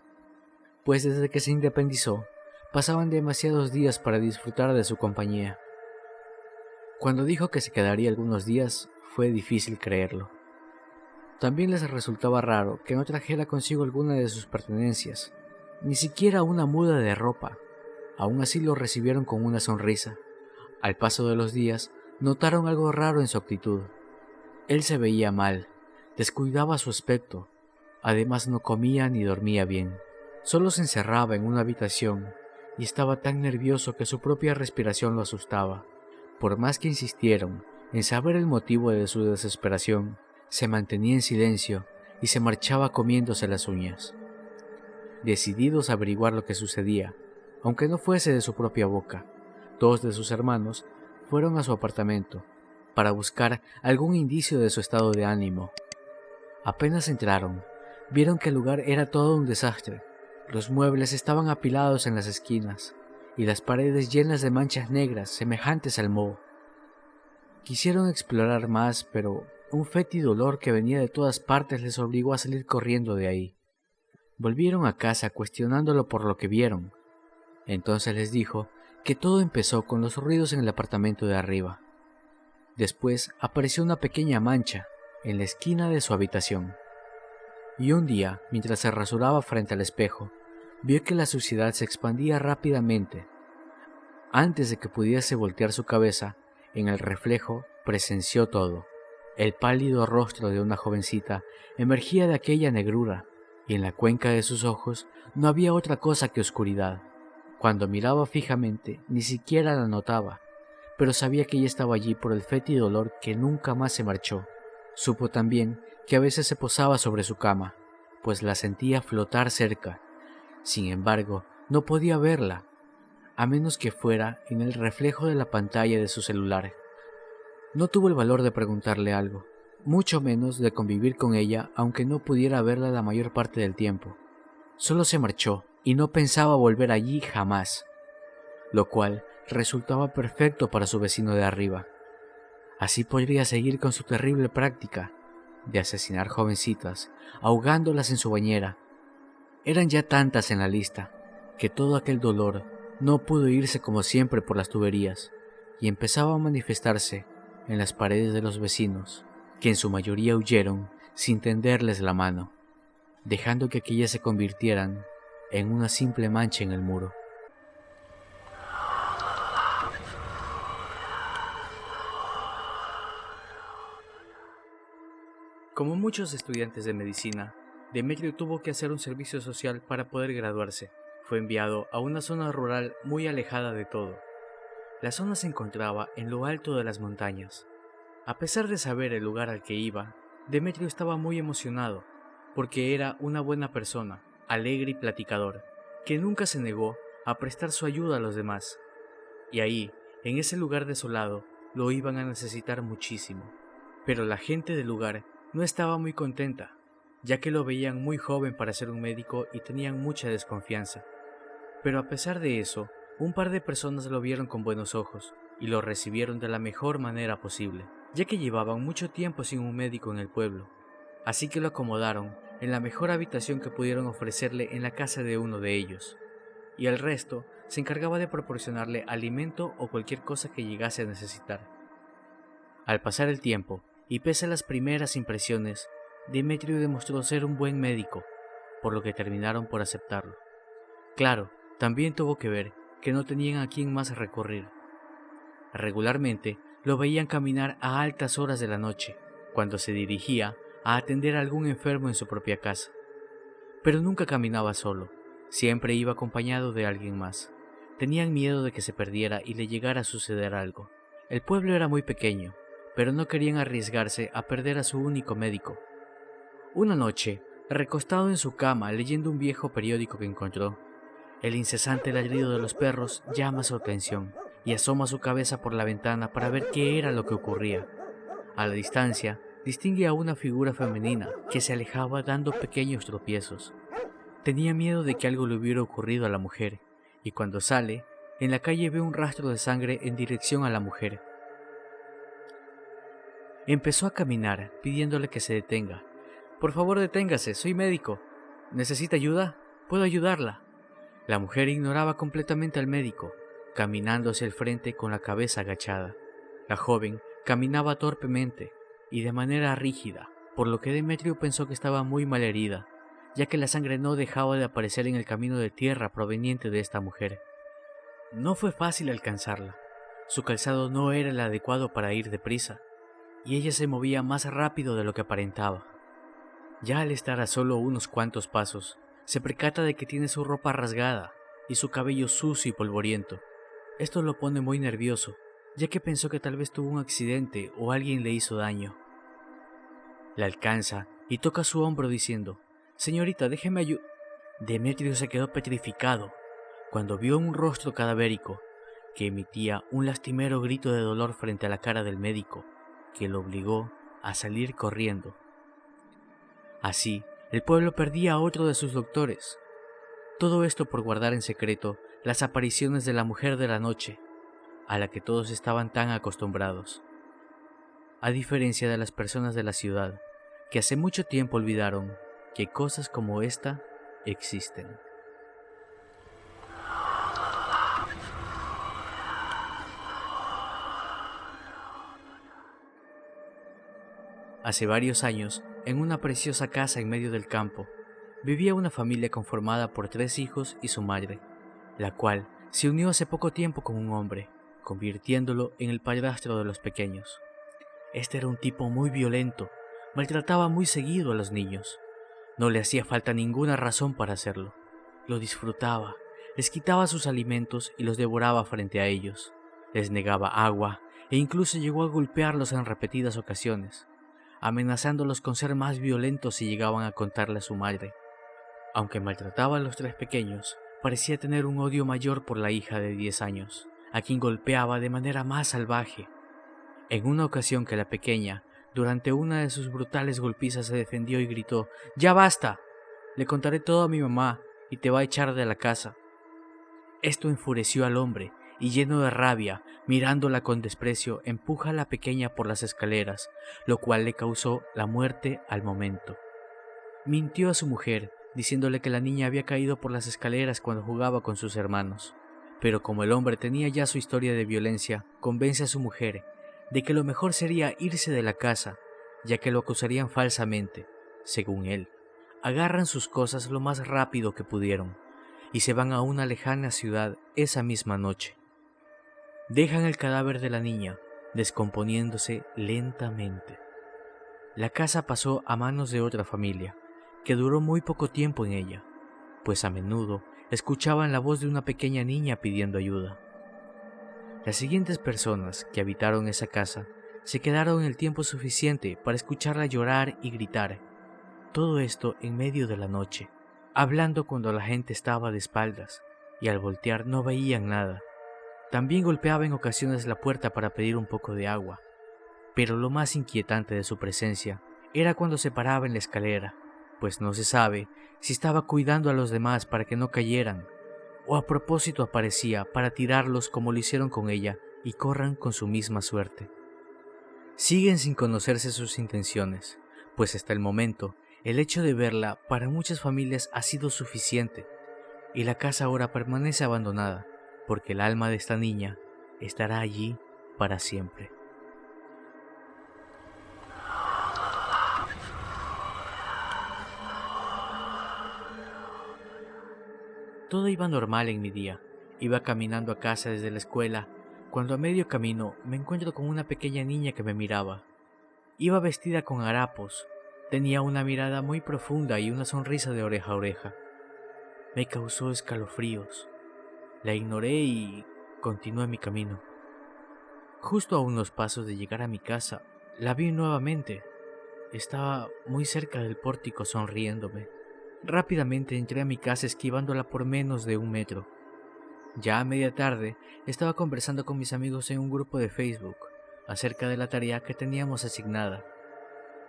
pues desde que se independizó, pasaban demasiados días para disfrutar de su compañía. Cuando dijo que se quedaría algunos días, fue difícil creerlo. También les resultaba raro que no trajera consigo alguna de sus pertenencias, ni siquiera una muda de ropa. Aún así lo recibieron con una sonrisa. Al paso de los días, notaron algo raro en su actitud. Él se veía mal, descuidaba su aspecto, además no comía ni dormía bien. Solo se encerraba en una habitación y estaba tan nervioso que su propia respiración lo asustaba. Por más que insistieron en saber el motivo de su desesperación, se mantenía en silencio y se marchaba comiéndose las uñas. Decididos a averiguar lo que sucedía, aunque no fuese de su propia boca, 2 de sus hermanos fueron a su apartamento para buscar algún indicio de su estado de ánimo. Apenas entraron, vieron que el lugar era todo un desastre. Los muebles estaban apilados en las esquinas y las paredes llenas de manchas negras semejantes al moho. Quisieron explorar más, pero un fétido olor que venía de todas partes les obligó a salir corriendo de ahí. Volvieron a casa cuestionándolo por lo que vieron. Entonces les dijo que todo empezó con los ruidos en el apartamento de arriba. Después apareció una pequeña mancha en la esquina de su habitación. Y un día, mientras se rasuraba frente al espejo, vio que la suciedad se expandía rápidamente. Antes de que pudiese voltear su cabeza, en el reflejo presenció todo. El pálido rostro de una jovencita emergía de aquella negrura, y en la cuenca de sus ojos no había otra cosa que oscuridad. Cuando miraba fijamente, ni siquiera la notaba, pero sabía que ella estaba allí por el fétido olor que nunca más se marchó. Supo también que a veces se posaba sobre su cama, pues la sentía flotar cerca. Sin embargo, no podía verla, a menos que fuera en el reflejo de la pantalla de su celular. No tuvo el valor de preguntarle algo, mucho menos de convivir con ella, aunque no pudiera verla la mayor parte del tiempo. Solo se marchó y no pensaba volver allí jamás, lo cual resultaba perfecto para su vecino de arriba. Así podría seguir con su terrible práctica de asesinar jovencitas, ahogándolas en su bañera. Eran ya tantas en la lista, que todo aquel dolor no pudo irse como siempre por las tuberías, y empezaba a manifestarse en las paredes de los vecinos, que en su mayoría huyeron sin tenderles la mano, dejando que aquellas se convirtieran en una simple mancha en el muro. Como muchos estudiantes de medicina, Demetrio tuvo que hacer un servicio social para poder graduarse. Fue enviado a una zona rural muy alejada de todo. La zona se encontraba en lo alto de las montañas. A pesar de saber el lugar al que iba, Demetrio estaba muy emocionado, porque era una buena persona, alegre y platicador, que nunca se negó a prestar su ayuda a los demás. Y ahí, en ese lugar desolado, lo iban a necesitar muchísimo. Pero la gente del lugar no estaba muy contenta, ya que lo veían muy joven para ser un médico y tenían mucha desconfianza. Pero a pesar de eso, un par de personas lo vieron con buenos ojos y lo recibieron de la mejor manera posible, ya que llevaban mucho tiempo sin un médico en el pueblo. Así que lo acomodaron en la mejor habitación que pudieron ofrecerle en la casa de uno de ellos, y el resto se encargaba de proporcionarle alimento o cualquier cosa que llegase a necesitar. Al pasar el tiempo, y pese a las primeras impresiones, Demetrio demostró ser un buen médico, por lo que terminaron por aceptarlo. Claro, también tuvo que ver que no tenían a quién más recurrir. Regularmente lo veían caminar a altas horas de la noche, cuando se dirigía a atender a algún enfermo en su propia casa. Pero nunca caminaba solo, siempre iba acompañado de alguien más. Tenían miedo de que se perdiera y le llegara a suceder algo. El pueblo era muy pequeño, pero no querían arriesgarse a perder a su único médico. Una noche, recostado en su cama leyendo un viejo periódico que encontró, el incesante ladrido de los perros llama su atención y asoma su cabeza por la ventana para ver qué era lo que ocurría. A la distancia, distingue a una figura femenina que se alejaba dando pequeños tropiezos. Tenía miedo de que algo le hubiera ocurrido a la mujer, y cuando sale, en la calle ve un rastro de sangre en dirección a la mujer. Empezó a caminar, pidiéndole que se detenga. «Por favor, deténgase, soy médico. ¿Necesita ayuda? Puedo ayudarla». La mujer ignoraba completamente al médico, caminando hacia el frente con la cabeza agachada. La joven caminaba torpemente y de manera rígida, por lo que Demetrio pensó que estaba muy mal herida, ya que la sangre no dejaba de aparecer en el camino de tierra proveniente de esta mujer. No fue fácil alcanzarla. Su calzado no era el adecuado para ir deprisa, y ella se movía más rápido de lo que aparentaba. Ya al estar a solo unos cuantos pasos, se percata de que tiene su ropa rasgada y su cabello sucio y polvoriento. Esto lo pone muy nervioso, ya que pensó que tal vez tuvo un accidente o alguien le hizo daño. La alcanza y toca su hombro diciendo: «Señorita, déjeme ayudar». Demetrio se quedó petrificado cuando vio un rostro cadavérico que emitía un lastimero grito de dolor frente a la cara del médico, que lo obligó a salir corriendo. Así, el pueblo perdía a otro de sus doctores. Todo esto por guardar en secreto las apariciones de la mujer de la noche, a la que todos estaban tan acostumbrados. A diferencia de las personas de la ciudad, que hace mucho tiempo olvidaron que cosas como esta existen. Hace varios años, en una preciosa casa en medio del campo, vivía una familia conformada por 3 hijos y su madre, la cual se unió hace poco tiempo con un hombre, convirtiéndolo en el padrastro de los pequeños. Este era un tipo muy violento, maltrataba muy seguido a los niños. No le hacía falta ninguna razón para hacerlo. Lo disfrutaba, les quitaba sus alimentos y los devoraba frente a ellos. Les negaba agua e incluso llegó a golpearlos en repetidas ocasiones, amenazándolos con ser más violentos si llegaban a contarle a su madre. Aunque maltrataba a los 3 pequeños, parecía tener un odio mayor por la hija de 10 años, a quien golpeaba de manera más salvaje. En una ocasión que la pequeña, durante una de sus brutales golpizas, se defendió y gritó: «¡Ya basta! Le contaré todo a mi mamá y te va a echar de la casa». Esto enfureció al hombre y, lleno de rabia, mirándola con desprecio, empuja a la pequeña por las escaleras, lo cual le causó la muerte al momento. Mintió a su mujer, diciéndole que la niña había caído por las escaleras cuando jugaba con sus hermanos. Pero como el hombre tenía ya su historia de violencia, convence a su mujer de que lo mejor sería irse de la casa, ya que lo acusarían falsamente. Según él, agarran sus cosas lo más rápido que pudieron y se van a una lejana ciudad esa misma noche. Dejan el cadáver de la niña, descomponiéndose lentamente. La casa pasó a manos de otra familia, que duró muy poco tiempo en ella, pues a menudo escuchaban la voz de una pequeña niña pidiendo ayuda. Las siguientes personas que habitaron esa casa se quedaron el tiempo suficiente para escucharla llorar y gritar, todo esto en medio de la noche, hablando cuando la gente estaba de espaldas y al voltear no veían nada. También golpeaba en ocasiones la puerta para pedir un poco de agua, pero lo más inquietante de su presencia era cuando se paraba en la escalera, pues no se sabe si estaba cuidando a los demás para que no cayeran, o a propósito aparecía para tirarlos como lo hicieron con ella y corran con su misma suerte. Siguen sin conocerse sus intenciones, pues hasta el momento el hecho de verla para muchas familias ha sido suficiente, y la casa ahora permanece abandonada, porque el alma de esta niña estará allí para siempre. Todo iba normal en mi día. Iba caminando a casa desde la escuela, cuando a medio camino me encuentro con una pequeña niña que me miraba. Iba vestida con harapos, tenía una mirada muy profunda y una sonrisa de oreja a oreja. Me causó escalofríos. La ignoré y continué mi camino. Justo a unos pasos de llegar a mi casa, la vi nuevamente. Estaba muy cerca del pórtico sonriéndome. Rápidamente entré a mi casa esquivándola por menos de 1 metro. Ya a media tarde estaba conversando con mis amigos en un grupo de Facebook acerca de la tarea que teníamos asignada.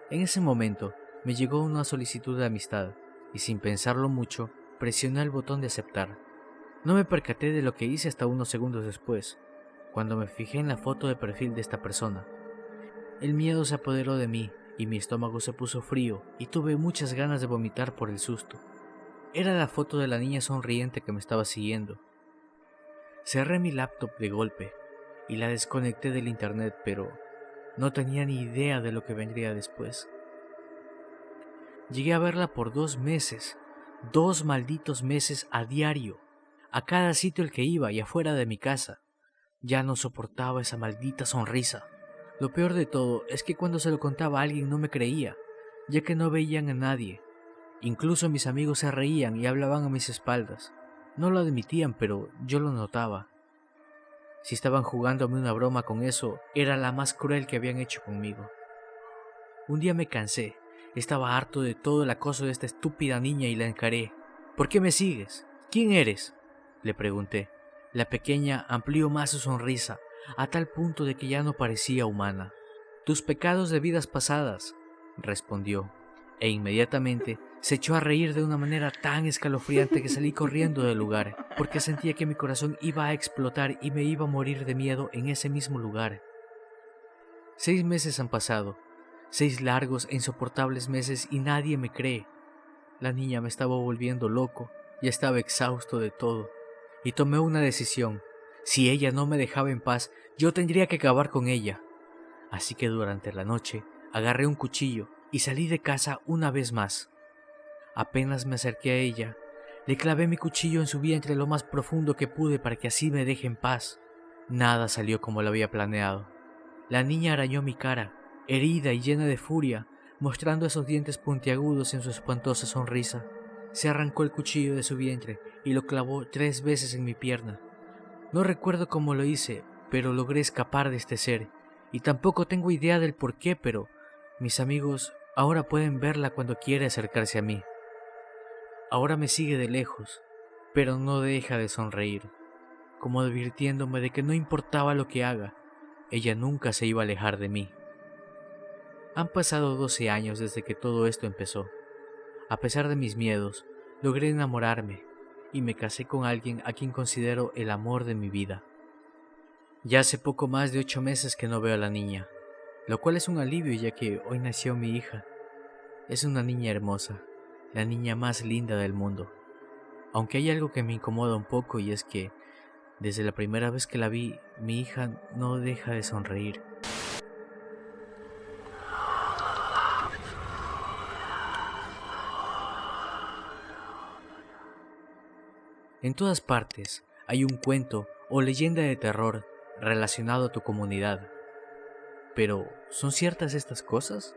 En ese momento me llegó una solicitud de amistad y sin pensarlo mucho Presioné el botón de aceptar. No me percaté de lo que hice hasta unos segundos después, cuando me fijé en la foto de perfil de esta persona. El miedo se apoderó de mí y mi estómago se puso frío y tuve muchas ganas de vomitar por el susto. Era la foto de la niña sonriente que me estaba siguiendo. Cerré mi laptop de golpe y la desconecté del internet, pero no tenía ni idea de lo que vendría después. Llegué a verla por 2 meses, 2 malditos meses a diario, a cada sitio al que iba y afuera de mi casa. Ya no soportaba esa maldita sonrisa. Lo peor de todo es que cuando se lo contaba a alguien no me creía, ya que no veían a nadie. Incluso mis amigos se reían y hablaban a mis espaldas. No lo admitían, pero yo lo notaba. Si estaban jugándome una broma con eso, era la más cruel que habían hecho conmigo. Un día me cansé, estaba harto de todo el acoso de esta estúpida niña y la encaré. ¿Por qué me sigues? ¿Quién eres?, le pregunté. La pequeña amplió más su sonrisa, a tal punto de que ya no parecía humana. Tus pecados de vidas pasadas, respondió, e inmediatamente se echó a reír de una manera tan escalofriante que salí corriendo del lugar, porque sentía que mi corazón iba a explotar y me iba a morir de miedo en ese mismo lugar. 6 meses han pasado, 6 largos e insoportables meses y nadie me cree. La niña me estaba volviendo loco, ya estaba exhausto de todo, y tomé una decisión. Si ella no me dejaba en paz, yo tendría que acabar con ella. Así que durante la noche agarré un cuchillo y salí de casa una vez más. Apenas me acerqué a ella, le clavé mi cuchillo en su vientre lo más profundo que pude para que así me deje en paz. Nada salió como lo había planeado. La niña arañó mi cara, herida y llena de furia, mostrando esos dientes puntiagudos en su espantosa sonrisa. Se arrancó el cuchillo de su vientre y lo clavó 3 veces en mi pierna. No recuerdo cómo lo hice, pero logré escapar de este ser, y tampoco tengo idea del por qué, pero mis amigos ahora pueden verla cuando quiere acercarse a mí. Ahora me sigue de lejos, pero no deja de sonreír, como advirtiéndome de que no importaba lo que haga, ella nunca se iba a alejar de mí. Han pasado 12 años desde que todo esto empezó. A pesar de mis miedos, logré enamorarme y me casé con alguien a quien considero el amor de mi vida. Ya hace poco más de 8 meses que no veo a la niña, lo cual es un alivio ya que hoy nació mi hija. Es una niña hermosa, la niña más linda del mundo. Aunque hay algo que me incomoda un poco y es que, desde la primera vez que la vi, mi hija no deja de sonreír. En todas partes hay un cuento o leyenda de terror relacionado a tu comunidad. Pero, ¿son ciertas estas cosas?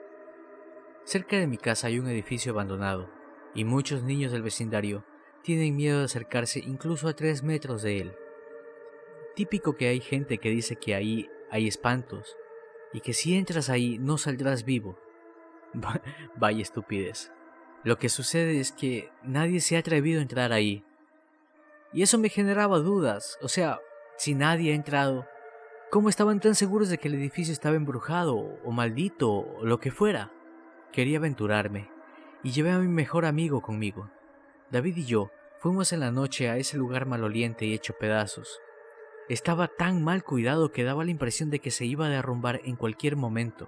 Cerca de mi casa hay un edificio abandonado, y muchos niños del vecindario tienen miedo de acercarse incluso a 3 metros de él. Típico que hay gente que dice que ahí hay espantos, y que si entras ahí no saldrás vivo. Vaya estupidez. Lo que sucede es que nadie se ha atrevido a entrar ahí. Y eso me generaba dudas, o sea, si nadie ha entrado, ¿cómo estaban tan seguros de que el edificio estaba embrujado o maldito o lo que fuera? Quería aventurarme y llevé a mi mejor amigo conmigo. David y yo fuimos en la noche a ese lugar maloliente y hecho pedazos. Estaba tan mal cuidado que daba la impresión de que se iba a derrumbar en cualquier momento.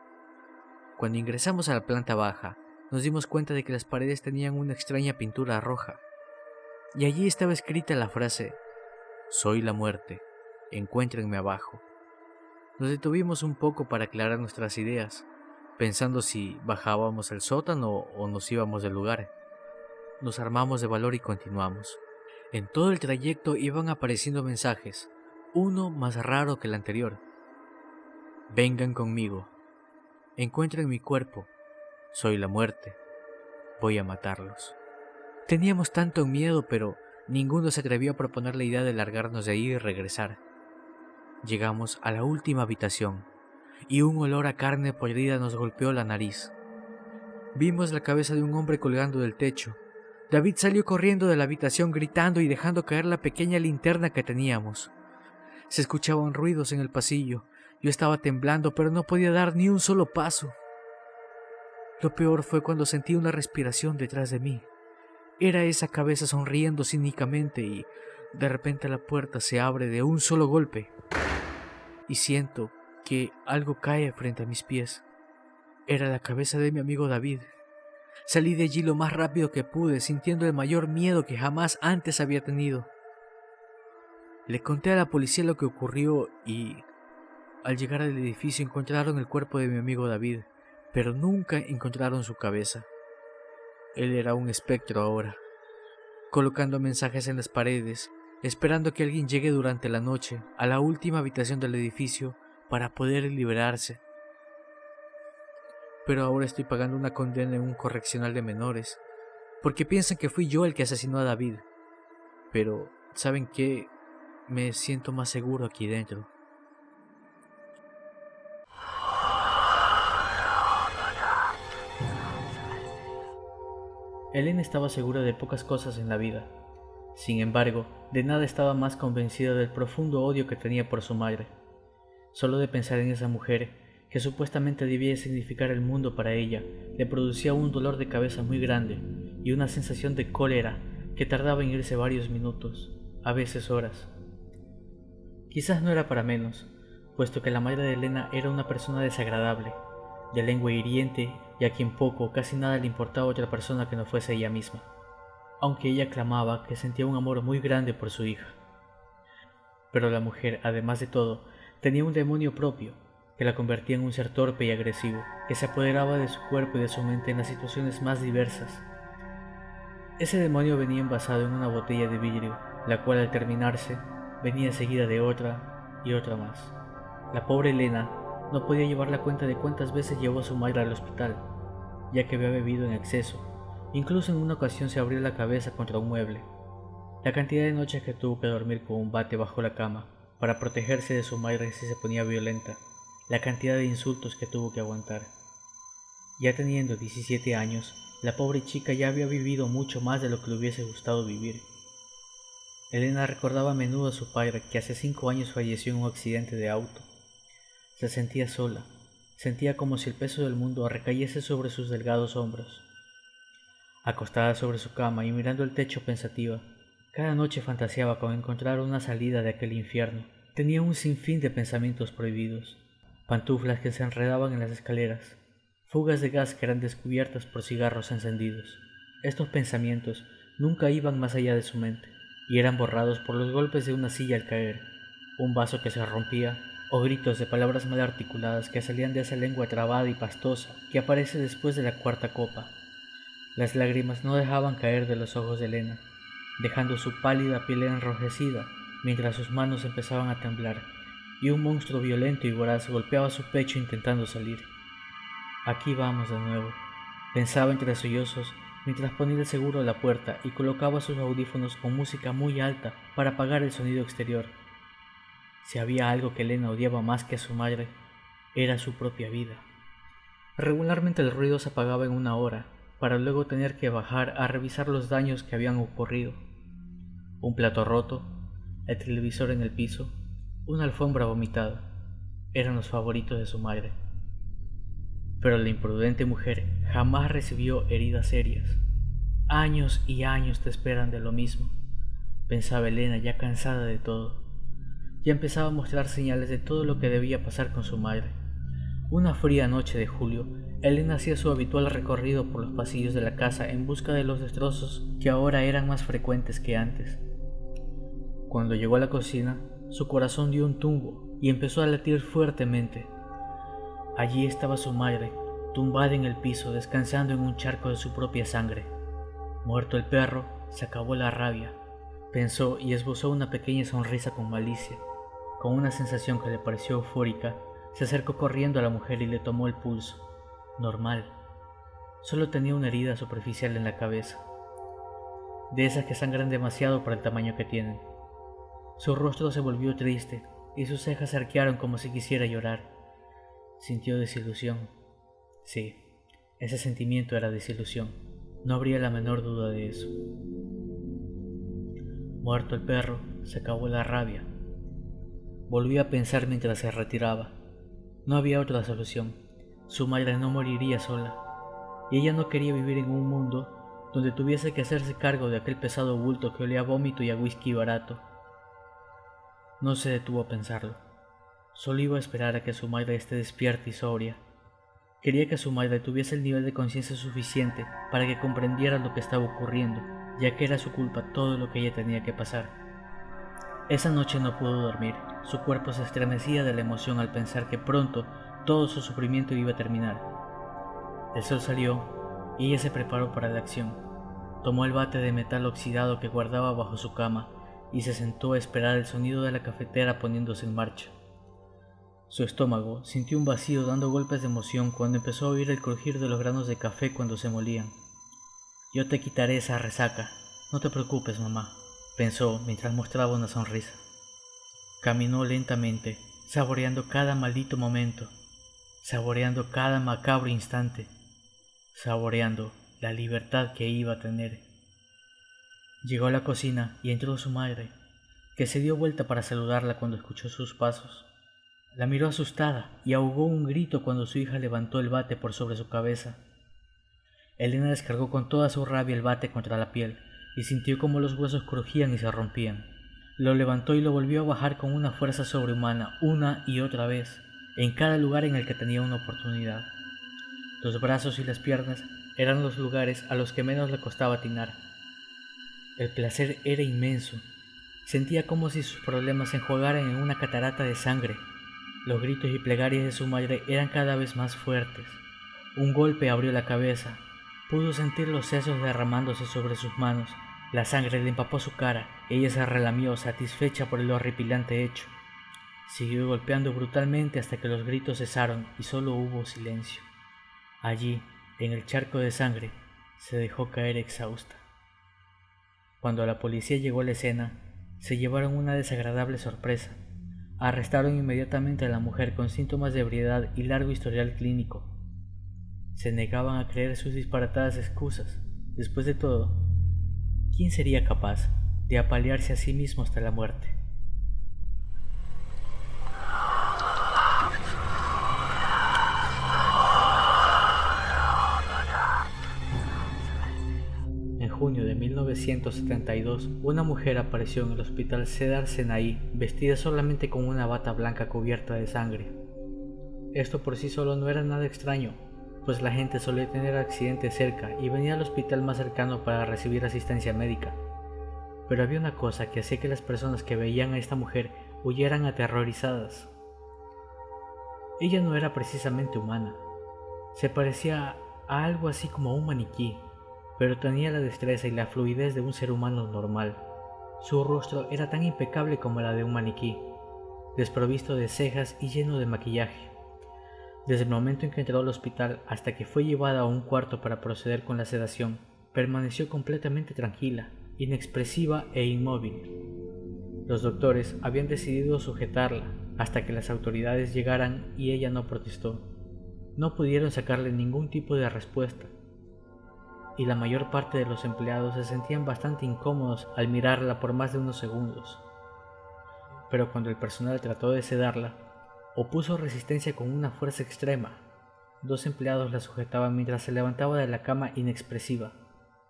Cuando ingresamos a la planta baja, nos dimos cuenta de que las paredes tenían una extraña pintura roja. Y allí estaba escrita la frase: "Soy la muerte, encuéntrenme abajo". Nos detuvimos un poco para aclarar nuestras ideas, pensando si bajábamos al sótano o nos íbamos del lugar. Nos armamos de valor y continuamos. En todo el trayecto iban apareciendo mensajes, uno más raro que el anterior. Vengan conmigo, encuentren mi cuerpo, soy la muerte, voy a matarlos. Teníamos tanto miedo, pero ninguno se atrevió a proponer la idea de largarnos de ahí y regresar. Llegamos a la última habitación, y un olor a carne podrida nos golpeó la nariz. Vimos la cabeza de un hombre colgando del techo. David salió corriendo de la habitación gritando y dejando caer la pequeña linterna que teníamos. Se escuchaban ruidos en el pasillo. Yo estaba temblando, pero no podía dar ni un solo paso. Lo peor fue cuando sentí una respiración detrás de mí. Era esa cabeza sonriendo cínicamente y de repente la puerta se abre de un solo golpe y siento que algo cae frente a mis pies. Era la cabeza de mi amigo David. Salí de allí lo más rápido que pude, sintiendo el mayor miedo que jamás antes había tenido. Le conté a la policía lo que ocurrió y al llegar al edificio encontraron el cuerpo de mi amigo David, pero nunca encontraron su cabeza. Él era un espectro ahora, colocando mensajes en las paredes, esperando que alguien llegue durante la noche a la última habitación del edificio para poder liberarse. Pero ahora estoy pagando una condena en un correccional de menores, porque piensan que fui yo el que asesinó a David. Pero, ¿saben qué? Me siento más seguro aquí dentro. Elena estaba segura de pocas cosas en la vida. Sin embargo, de nada estaba más convencida del profundo odio que tenía por su madre. Solo de pensar en esa mujer, que supuestamente debía significar el mundo para ella, le producía un dolor de cabeza muy grande y una sensación de cólera que tardaba en irse varios minutos, a veces horas. Quizás no era para menos, puesto que la madre de Elena era una persona desagradable, de lengua hiriente y a quien poco o casi nada le importaba otra persona que no fuese ella misma, aunque ella clamaba que sentía un amor muy grande por su hija. Pero la mujer, además de todo, tenía un demonio propio, que la convertía en un ser torpe y agresivo, que se apoderaba de su cuerpo y de su mente en las situaciones más diversas. Ese demonio venía envasado en una botella de vidrio, la cual al terminarse, venía seguida de otra y otra más. La pobre Elena no podía llevar la cuenta de cuántas veces llevó a su madre al hospital, ya que había bebido en exceso. Incluso en una ocasión se abrió la cabeza contra un mueble. La cantidad de noches que tuvo que dormir con un bate bajo la cama para protegerse de su madre si se ponía violenta, la cantidad de insultos que tuvo que aguantar. Ya teniendo 17 años, la pobre chica ya había vivido mucho más de lo que le hubiese gustado vivir. Elena recordaba a menudo a su padre, que hace 5 años falleció en un accidente de auto. Se sentía sola, sentía como si el peso del mundo recayese sobre sus delgados hombros. Acostada sobre su cama y mirando el techo pensativa, cada noche fantaseaba con encontrar una salida de aquel infierno. Tenía un sinfín de pensamientos prohibidos, pantuflas que se enredaban en las escaleras, fugas de gas que eran descubiertas por cigarros encendidos. Estos pensamientos nunca iban más allá de su mente, y eran borrados por los golpes de una silla al caer, un vaso que se rompía, o gritos de palabras mal articuladas que salían de esa lengua trabada y pastosa que aparece después de la cuarta copa. Las lágrimas no dejaban caer de los ojos de Elena, dejando su pálida piel enrojecida mientras sus manos empezaban a temblar, y un monstruo violento y voraz golpeaba su pecho intentando salir. Aquí vamos de nuevo, pensaba entre sollozos mientras ponía el seguro a la puerta y colocaba sus audífonos con música muy alta para apagar el sonido exterior. Si había algo que Elena odiaba más que a su madre, era su propia vida. Regularmente el ruido se apagaba en 1 hora, para luego tener que bajar a revisar los daños que habían ocurrido. Un plato roto, el televisor en el piso, una alfombra vomitada, eran los favoritos de su madre. Pero la imprudente mujer jamás recibió heridas serias. Años y años te esperan de lo mismo, pensaba Elena ya cansada de todo. Ya empezaba a mostrar señales de todo lo que debía pasar con su madre. Una fría noche de julio, Elena hacía su habitual recorrido por los pasillos de la casa en busca de los destrozos que ahora eran más frecuentes que antes. Cuando llegó a la cocina, su corazón dio un tumbo y empezó a latir fuertemente. Allí estaba su madre, tumbada en el piso, descansando en un charco de su propia sangre. Muerto el perro, se acabó la rabia, pensó y esbozó una pequeña sonrisa con malicia. Con una sensación que le pareció eufórica, se acercó corriendo a la mujer y le tomó el pulso. Normal. Solo tenía una herida superficial en la cabeza, de esas que sangran demasiado para el tamaño que tienen. Su rostro se volvió triste y sus cejas se arquearon como si quisiera llorar. Sintió desilusión. Sí, ese sentimiento era desilusión. No habría la menor duda de eso. Muerto el perro, se acabó la rabia. Volvió a pensar mientras se retiraba. No había otra solución. Su madre no moriría sola, y ella no quería vivir en un mundo donde tuviese que hacerse cargo de aquel pesado bulto que olía a vómito y a whisky barato. No se detuvo a pensarlo. Solo iba a esperar a que su madre esté despierta y sobria. Quería que su madre tuviese el nivel de conciencia suficiente para que comprendiera lo que estaba ocurriendo, ya que era su culpa todo lo que ella tenía que pasar. Esa noche no pudo dormir. Su cuerpo se estremecía de la emoción al pensar que pronto todo su sufrimiento iba a terminar. El sol salió y ella se preparó para la acción. Tomó el bate de metal oxidado que guardaba bajo su cama y se sentó a esperar el sonido de la cafetera poniéndose en marcha. Su estómago sintió un vacío dando golpes de emoción cuando empezó a oír el crujir de los granos de café cuando se molían. «Yo te quitaré esa resaca, no te preocupes, mamá», pensó mientras mostraba una sonrisa. Caminó lentamente, saboreando cada maldito momento, saboreando cada macabro instante, saboreando la libertad que iba a tener. Llegó a la cocina y entró su madre, que se dio vuelta para saludarla cuando escuchó sus pasos. La miró asustada y ahogó un grito cuando su hija levantó el bate por sobre su cabeza. Elena descargó con toda su rabia el bate contra la piel y sintió como los huesos crujían y se rompían. Lo levantó y lo volvió a bajar con una fuerza sobrehumana una y otra vez, en cada lugar en el que tenía una oportunidad. Los brazos y las piernas eran los lugares a los que menos le costaba atinar. El placer era inmenso. Sentía como si sus problemas se enjuagaran en una catarata de sangre. Los gritos y plegarias de su madre eran cada vez más fuertes. Un golpe abrió la cabeza. Pudo sentir los sesos derramándose sobre sus manos. La sangre le empapó su cara. Ella se relamió, satisfecha por el horripilante hecho. Siguió golpeando brutalmente hasta que los gritos cesaron y solo hubo silencio. Allí, en el charco de sangre, se dejó caer exhausta. Cuando la policía llegó a la escena, se llevaron una desagradable sorpresa. Arrestaron inmediatamente a la mujer con síntomas de ebriedad y largo historial clínico. Se negaban a creer sus disparatadas excusas. Después de todo, ¿quién sería capaz de apalearse a sí mismo hasta la muerte? En junio de 1972, una mujer apareció en el hospital Cedar Sinai vestida solamente con una bata blanca cubierta de sangre. Esto por sí solo no era nada extraño, pues la gente solía tener accidentes cerca y venía al hospital más cercano para recibir asistencia médica. Pero había una cosa que hacía que las personas que veían a esta mujer huyeran aterrorizadas. Ella no era precisamente humana, se parecía a algo así como a un maniquí, pero tenía la destreza y la fluidez de un ser humano normal. Su rostro era tan impecable como la de un maniquí, desprovisto de cejas y lleno de maquillaje. Desde el momento en que entró al hospital hasta que fue llevada a un cuarto para proceder con la sedación, permaneció completamente tranquila, inexpresiva e inmóvil. Los doctores habían decidido sujetarla hasta que las autoridades llegaran y ella no protestó. No pudieron sacarle ningún tipo de respuesta, y la mayor parte de los empleados se sentían bastante incómodos al mirarla por más de unos segundos. Pero cuando el personal trató de sedarla, opuso resistencia con una fuerza extrema. 2 empleados la sujetaban mientras se levantaba de la cama inexpresiva.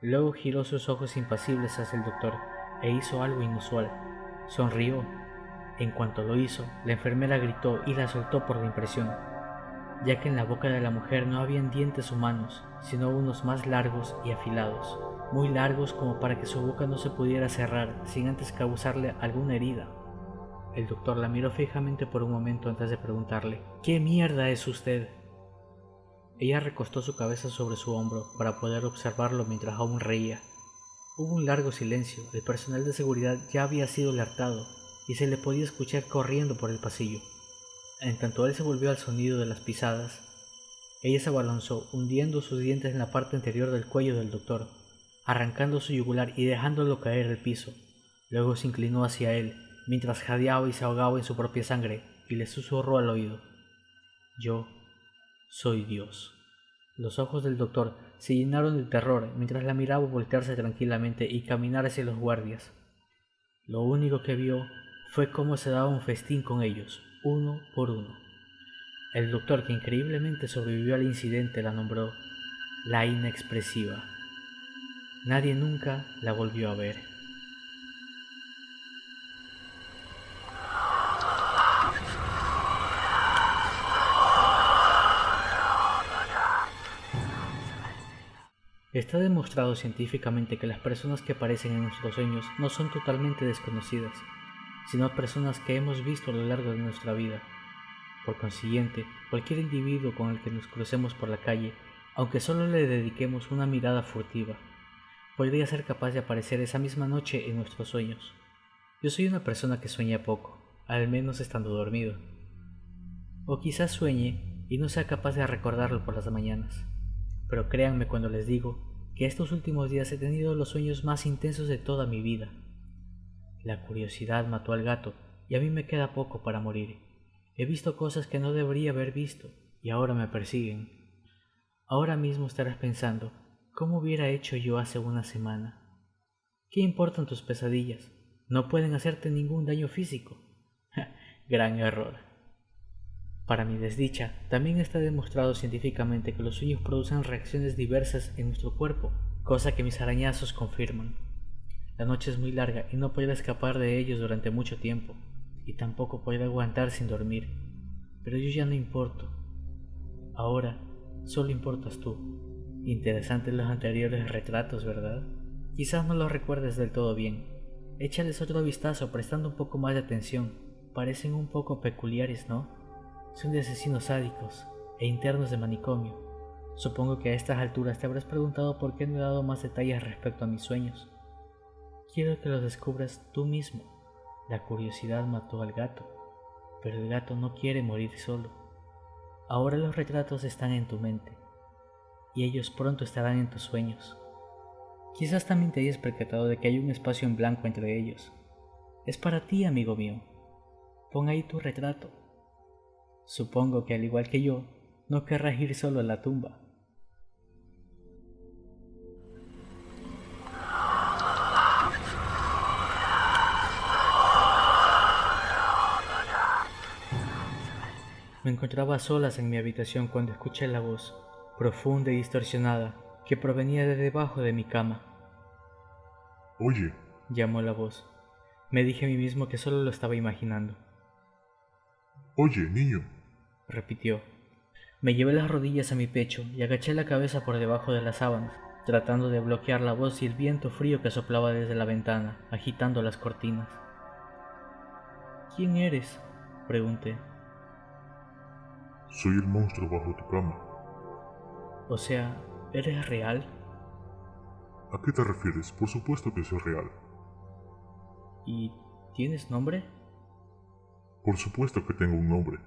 Luego giró sus ojos impasibles hacia el doctor e hizo algo inusual. Sonrió. En cuanto lo hizo, la enfermera gritó y la soltó por la impresión, ya que en la boca de la mujer no habían dientes humanos, sino unos más largos y afilados, muy largos como para que su boca no se pudiera cerrar sin antes causarle alguna herida. El doctor la miró fijamente por un momento antes de preguntarle: «¿Qué mierda es usted?». Ella recostó su cabeza sobre su hombro para poder observarlo mientras aún reía. Hubo un largo silencio. El personal de seguridad ya había sido alertado y se le podía escuchar corriendo por el pasillo. En tanto él se volvió al sonido de las pisadas, ella se abalanzó, hundiendo sus dientes en la parte anterior del cuello del doctor, arrancando su yugular y dejándolo caer al piso. Luego se inclinó hacia él, mientras jadeaba y se ahogaba en su propia sangre, y le susurró al oído: «Yo soy Dios». Los ojos del doctor se llenaron de terror mientras la miraba voltearse tranquilamente y caminar hacia los guardias. Lo único que vio fue cómo se daba un festín con ellos, uno por uno. El doctor, que increíblemente sobrevivió al incidente, la nombró la inexpresiva. Nadie nunca la volvió a ver. Está demostrado científicamente que las personas que aparecen en nuestros sueños no son totalmente desconocidas, sino personas que hemos visto a lo largo de nuestra vida. Por consiguiente, cualquier individuo con el que nos crucemos por la calle, aunque solo le dediquemos una mirada furtiva, podría ser capaz de aparecer esa misma noche en nuestros sueños. Yo soy una persona que sueña poco, al menos estando dormido. O quizás sueñe y no sea capaz de recordarlo por las mañanas. Pero créanme cuando les digo que estos últimos días he tenido los sueños más intensos de toda mi vida. La curiosidad mató al gato y a mí me queda poco para morir. He visto cosas que no debería haber visto y ahora me persiguen. Ahora mismo estarás pensando, ¿cómo hubiera hecho yo hace una semana? ¿Qué importan tus pesadillas? No pueden hacerte ningún daño físico. Gran error. Para mi desdicha, también está demostrado científicamente que los sueños producen reacciones diversas en nuestro cuerpo, cosa que mis arañazos confirman. La noche es muy larga y no podré escapar de ellos durante mucho tiempo, y tampoco podré aguantar sin dormir. Pero yo ya no importo. Ahora, solo importas tú. Interesantes los anteriores retratos, ¿verdad? Quizás no los recuerdes del todo bien. Échales otro vistazo prestando un poco más de atención. Parecen un poco peculiares, ¿no? Son de asesinos sádicos e internos de manicomio. Supongo que a estas alturas te habrás preguntado por qué no he dado más detalles respecto a mis sueños. Quiero que los descubras tú mismo. La curiosidad mató al gato, pero el gato no quiere morir solo. Ahora los retratos están en tu mente, y ellos pronto estarán en tus sueños. Quizás también te hayas percatado de que hay un espacio en blanco entre ellos. Es para ti, amigo mío. Pon ahí tu retrato. Supongo que al igual que yo, no querrás ir solo a la tumba. Me encontraba a solas en mi habitación cuando escuché la voz, profunda y distorsionada, que provenía de debajo de mi cama. Oye, Llamó la voz. Me dije a mí mismo que solo lo estaba imaginando. oye, niño. Repitió. Me llevé las rodillas a mi pecho y agaché la cabeza por debajo de las sábanas, tratando de bloquear la voz y el viento frío que soplaba desde la ventana, agitando las cortinas. ¿Quién eres?, pregunté. Soy el monstruo bajo tu cama. O sea, ¿eres real? ¿A qué te refieres? Por supuesto que soy real. ¿Y tienes nombre? Por supuesto que tengo un nombre.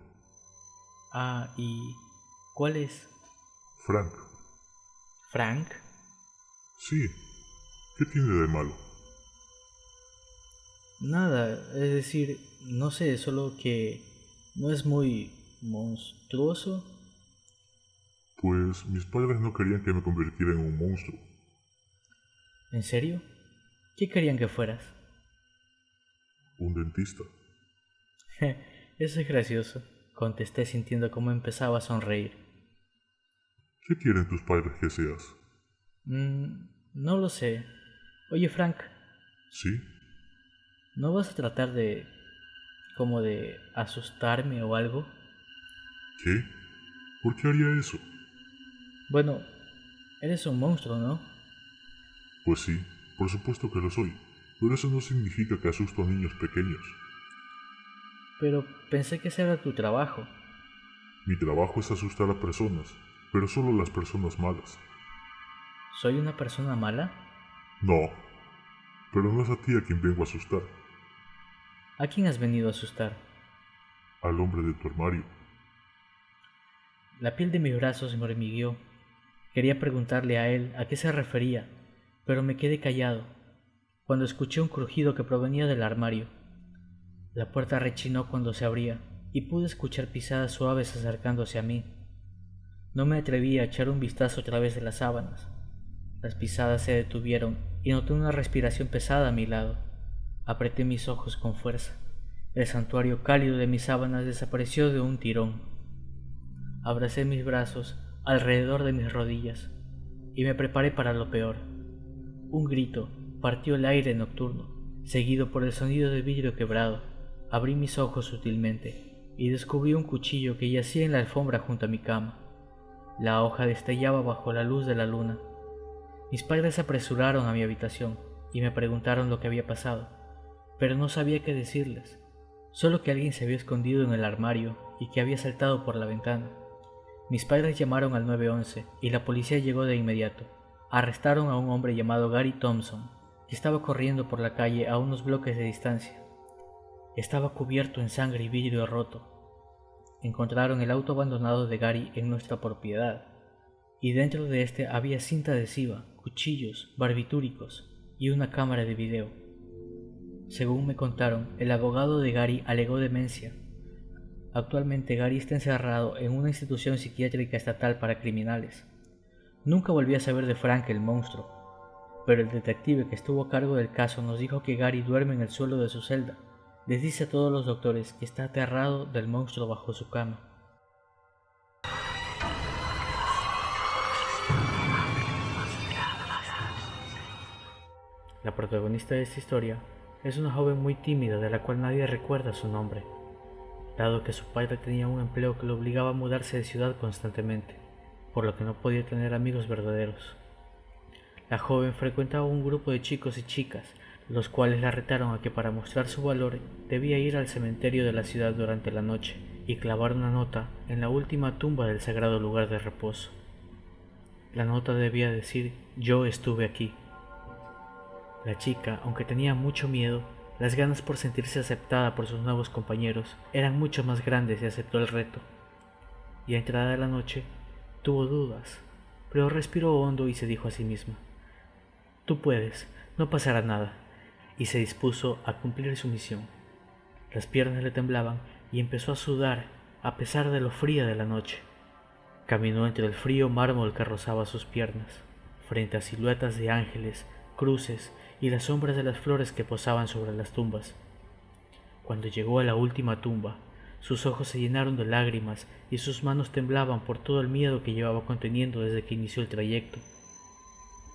Ah, ¿y cuál es? Frank. ¿Frank? Sí. ¿Qué tiene de malo? Nada, es decir, no sé, solo que no es muy monstruoso. Pues mis padres no querían que me convirtiera en un monstruo. ¿En serio? ¿Qué querían que fueras? Un dentista. Eso es gracioso, contesté sintiendo cómo empezaba a sonreír. ¿Qué quieren tus padres que seas? No lo sé. Oye, Frank, ¿Sí? ¿no vas a tratar de como de asustarme o algo? ¿Qué? ¿Por qué haría eso? Bueno, eres un monstruo, ¿no? Pues sí, por supuesto que lo soy, pero eso no significa que asusto a niños pequeños. Pero pensé que ese era tu trabajo. Mi trabajo es asustar a personas, pero solo las personas malas. ¿Soy una persona mala? No, pero no es a ti a quien vengo a asustar, ¿A quién has venido a asustar? al hombre de tu armario. La piel de mis brazos me hormigueó. Quería preguntarle a él a qué se refería, pero me quedé callado cuando escuché un crujido que provenía del armario. La puerta rechinó cuando se abría y pude escuchar pisadas suaves acercándose a mí. No me atreví a echar un vistazo a través de las sábanas. Las pisadas se detuvieron y noté una respiración pesada a mi lado. Apreté mis ojos con fuerza. El santuario cálido de mis sábanas desapareció de un tirón. Abracé mis brazos alrededor de mis rodillas y me preparé para lo peor. Un grito partió el aire nocturno, seguido por el sonido de vidrio quebrado. Abrí mis ojos sutilmente y descubrí un cuchillo que yacía en la alfombra junto a mi cama. La hoja destellaba bajo la luz de la luna. Mis padres se apresuraron a mi habitación y me preguntaron lo que había pasado, pero no sabía qué decirles, solo que alguien se había escondido en el armario y que había saltado por la ventana. Mis padres llamaron al 911 y la policía llegó de inmediato. Arrestaron a un hombre llamado Gary Thompson, que estaba corriendo por la calle a unos bloques de distancia. Estaba cubierto en sangre y vidrio roto. Encontraron el auto abandonado de Gary en nuestra propiedad, y dentro de este había cinta adhesiva, cuchillos, barbitúricos y una cámara de video. Según me contaron, el abogado de Gary alegó demencia. Actualmente Gary está encerrado en una institución psiquiátrica estatal para criminales. Nunca volví a saber de Frank el monstruo, pero el detective que estuvo a cargo del caso nos dijo que Gary duerme en el suelo de su celda. Les dice a todos los doctores que está aterrado del monstruo bajo su cama. La protagonista de esta historia es una joven muy tímida de la cual nadie recuerda su nombre, dado que su padre tenía un empleo que lo obligaba a mudarse de ciudad constantemente, por lo que no podía tener amigos verdaderos. La joven frecuentaba un grupo de chicos y chicas, los cuales la retaron a que para mostrar su valor debía ir al cementerio de la ciudad durante la noche y clavar una nota en la última tumba del sagrado lugar de reposo. La nota debía decir: "Yo estuve aquí". La chica, aunque tenía mucho miedo, las ganas por sentirse aceptada por sus nuevos compañeros eran mucho más grandes y aceptó el reto. Y a entrada la noche, tuvo dudas, pero respiró hondo y se dijo a sí misma: "Tú puedes, no pasará nada", y se dispuso a cumplir su misión. Las piernas le temblaban y empezó a sudar a pesar de lo fría de la noche. Caminó entre el frío mármol que rozaba sus piernas, frente a siluetas de ángeles, cruces y las sombras de las flores que posaban sobre las tumbas. Cuando llegó a la última tumba, sus ojos se llenaron de lágrimas y sus manos temblaban por todo el miedo que llevaba conteniendo desde que inició el trayecto.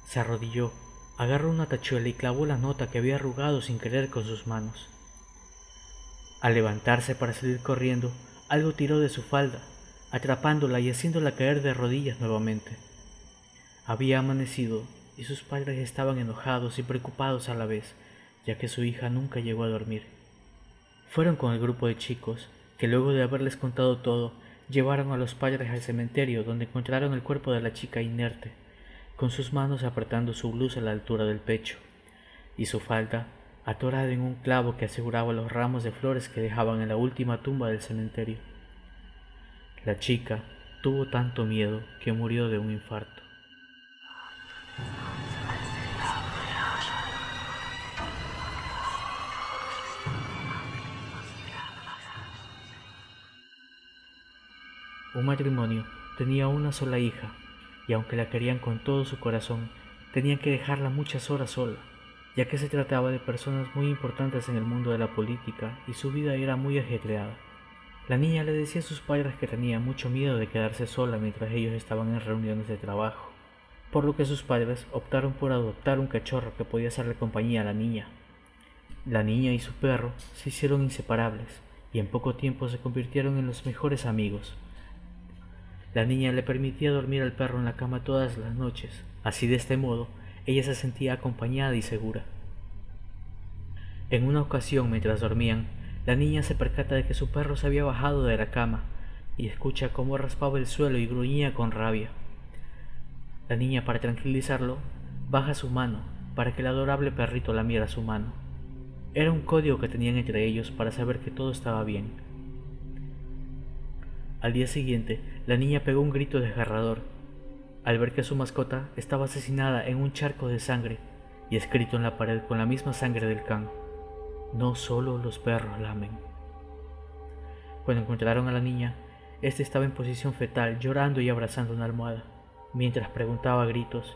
Se arrodilló, agarró una tachuela y clavó la nota que había arrugado sin querer con sus manos. Al levantarse para salir corriendo, algo tiró de su falda, atrapándola y haciéndola caer de rodillas nuevamente. Había amanecido y sus padres estaban enojados y preocupados a la vez, ya que su hija nunca llegó a dormir. Fueron con el grupo de chicos, que luego de haberles contado todo, llevaron a los padres al cementerio, donde encontraron el cuerpo de la chica inerte, con sus manos apretando su blusa a la altura del pecho, y su falda atorada en un clavo que aseguraba los ramos de flores que dejaban en la última tumba del cementerio. La chica tuvo tanto miedo que murió de un infarto. Un matrimonio tenía una sola hija, y aunque la querían con todo su corazón, tenían que dejarla muchas horas sola, ya que se trataba de personas muy importantes en el mundo de la política y su vida era muy ajetreada. La niña le decía a sus padres que tenía mucho miedo de quedarse sola mientras ellos estaban en reuniones de trabajo, por lo que sus padres optaron por adoptar un cachorro que podía hacerle compañía a la niña. La niña y su perro se hicieron inseparables y en poco tiempo se convirtieron en los mejores amigos. La niña le permitía dormir al perro en la cama todas las noches, así de este modo ella se sentía acompañada y segura. En una ocasión, mientras dormían, la niña se percata de que su perro se había bajado de la cama y escucha cómo raspaba el suelo y gruñía con rabia. La niña, para tranquilizarlo, baja su mano para que el adorable perrito lamiera su mano. Era un código que tenían entre ellos para saber que todo estaba bien. Al día siguiente, la niña pegó un grito desgarrador al ver que su mascota estaba asesinada en un charco de sangre y escrito en la pared con la misma sangre del can: "No solo los perros lamen". Cuando encontraron a la niña, ésta estaba en posición fetal, llorando y abrazando una almohada, mientras preguntaba a gritos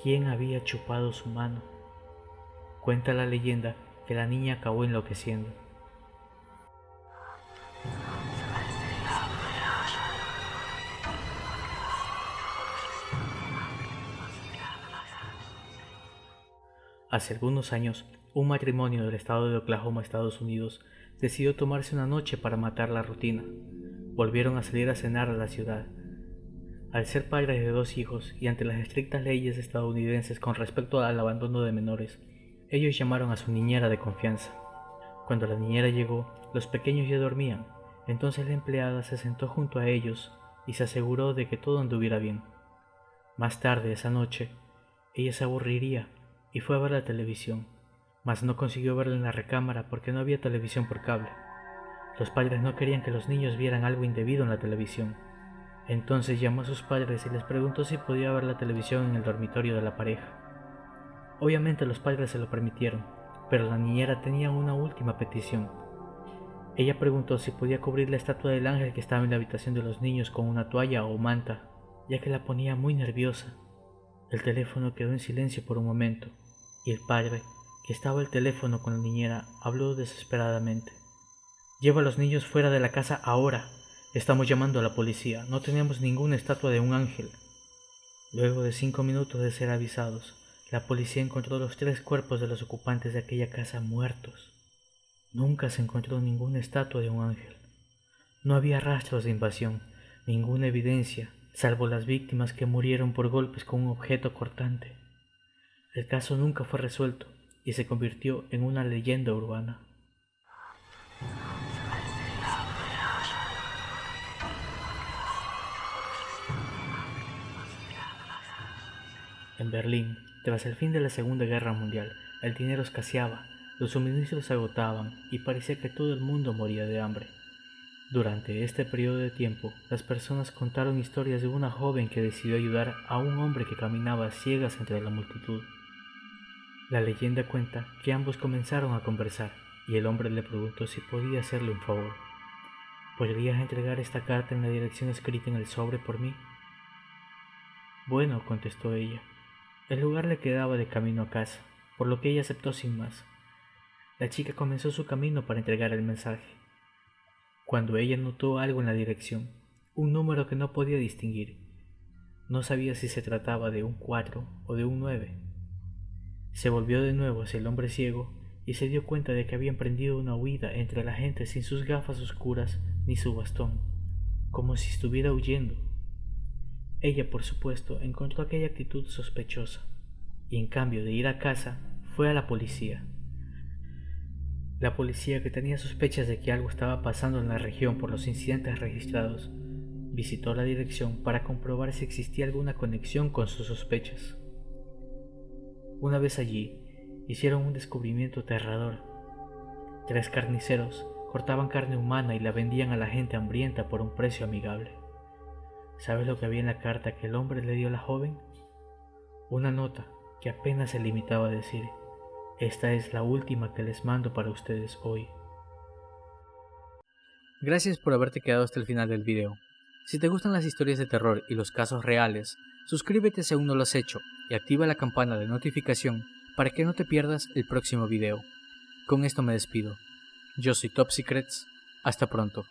quién había chupado su mano. Cuenta la leyenda que la niña acabó enloqueciendo. Hace algunos años, un matrimonio del estado de Oklahoma, Estados Unidos, decidió tomarse una noche para matar la rutina. Volvieron a salir a cenar a la ciudad. Al ser padres de 2 hijos y ante las estrictas leyes estadounidenses con respecto al abandono de menores, ellos llamaron a su niñera de confianza. Cuando la niñera llegó, los pequeños ya dormían, entonces la empleada se sentó junto a ellos y se aseguró de que todo anduviera bien. Más tarde esa noche, ella se aburriría y fue a ver la televisión, mas no consiguió verla en la recámara porque no había televisión por cable. Los padres no querían que los niños vieran algo indebido en la televisión. Entonces llamó a sus padres y les preguntó si podía ver la televisión en el dormitorio de la pareja. Obviamente los padres se lo permitieron, pero la niñera tenía una última petición. Ella preguntó si podía cubrir la estatua del ángel que estaba en la habitación de los niños con una toalla o manta, ya que la ponía muy nerviosa. El teléfono quedó en silencio por un momento, y el padre, que estaba al teléfono con la niñera, habló desesperadamente. «Lleva a los niños fuera de la casa ahora. Estamos llamando a la policía. No tenemos ninguna estatua de un ángel». Luego de 5 minutos de ser avisados, la policía encontró los 3 cuerpos de los ocupantes de aquella casa muertos. Nunca se encontró ninguna estatua de un ángel. No había rastros de invasión, ninguna evidencia, salvo las víctimas que murieron por golpes con un objeto cortante. El caso nunca fue resuelto y se convirtió en una leyenda urbana. En Berlín, tras el fin de la Segunda Guerra Mundial, el dinero escaseaba, los suministros se agotaban y parecía que todo el mundo moría de hambre. Durante este periodo de tiempo, las personas contaron historias de una joven que decidió ayudar a un hombre que caminaba a ciegas entre la multitud. La leyenda cuenta que ambos comenzaron a conversar y el hombre le preguntó si podía hacerle un favor. ¿Podrías entregar esta carta en la dirección escrita en el sobre por mí? Bueno, contestó ella. El lugar le quedaba de camino a casa, por lo que ella aceptó sin más. La chica comenzó su camino para entregar el mensaje, cuando ella notó algo en la dirección, un número que no podía distinguir. No sabía si se trataba de un 4 o de un 9. Se volvió de nuevo hacia el hombre ciego y se dio cuenta de que había emprendido una huida entre la gente sin sus gafas oscuras ni su bastón, como si estuviera huyendo. Ella, por supuesto, encontró aquella actitud sospechosa, y en cambio de ir a casa, fue a la policía. La policía, que tenía sospechas de que algo estaba pasando en la región por los incidentes registrados, visitó la dirección para comprobar si existía alguna conexión con sus sospechas. Una vez allí, hicieron un descubrimiento aterrador. 3 carniceros cortaban carne humana y la vendían a la gente hambrienta por un precio amigable. ¿Sabes lo que había en la carta que el hombre le dio a la joven? Una nota que apenas se limitaba a decir: «Esta es la última que les mando para ustedes hoy». Gracias por haberte quedado hasta el final del video. Si te gustan las historias de terror y los casos reales, suscríbete si aún no lo has hecho y activa la campana de notificación para que no te pierdas el próximo video. Con esto me despido. Yo soy Top Secrets. Hasta pronto.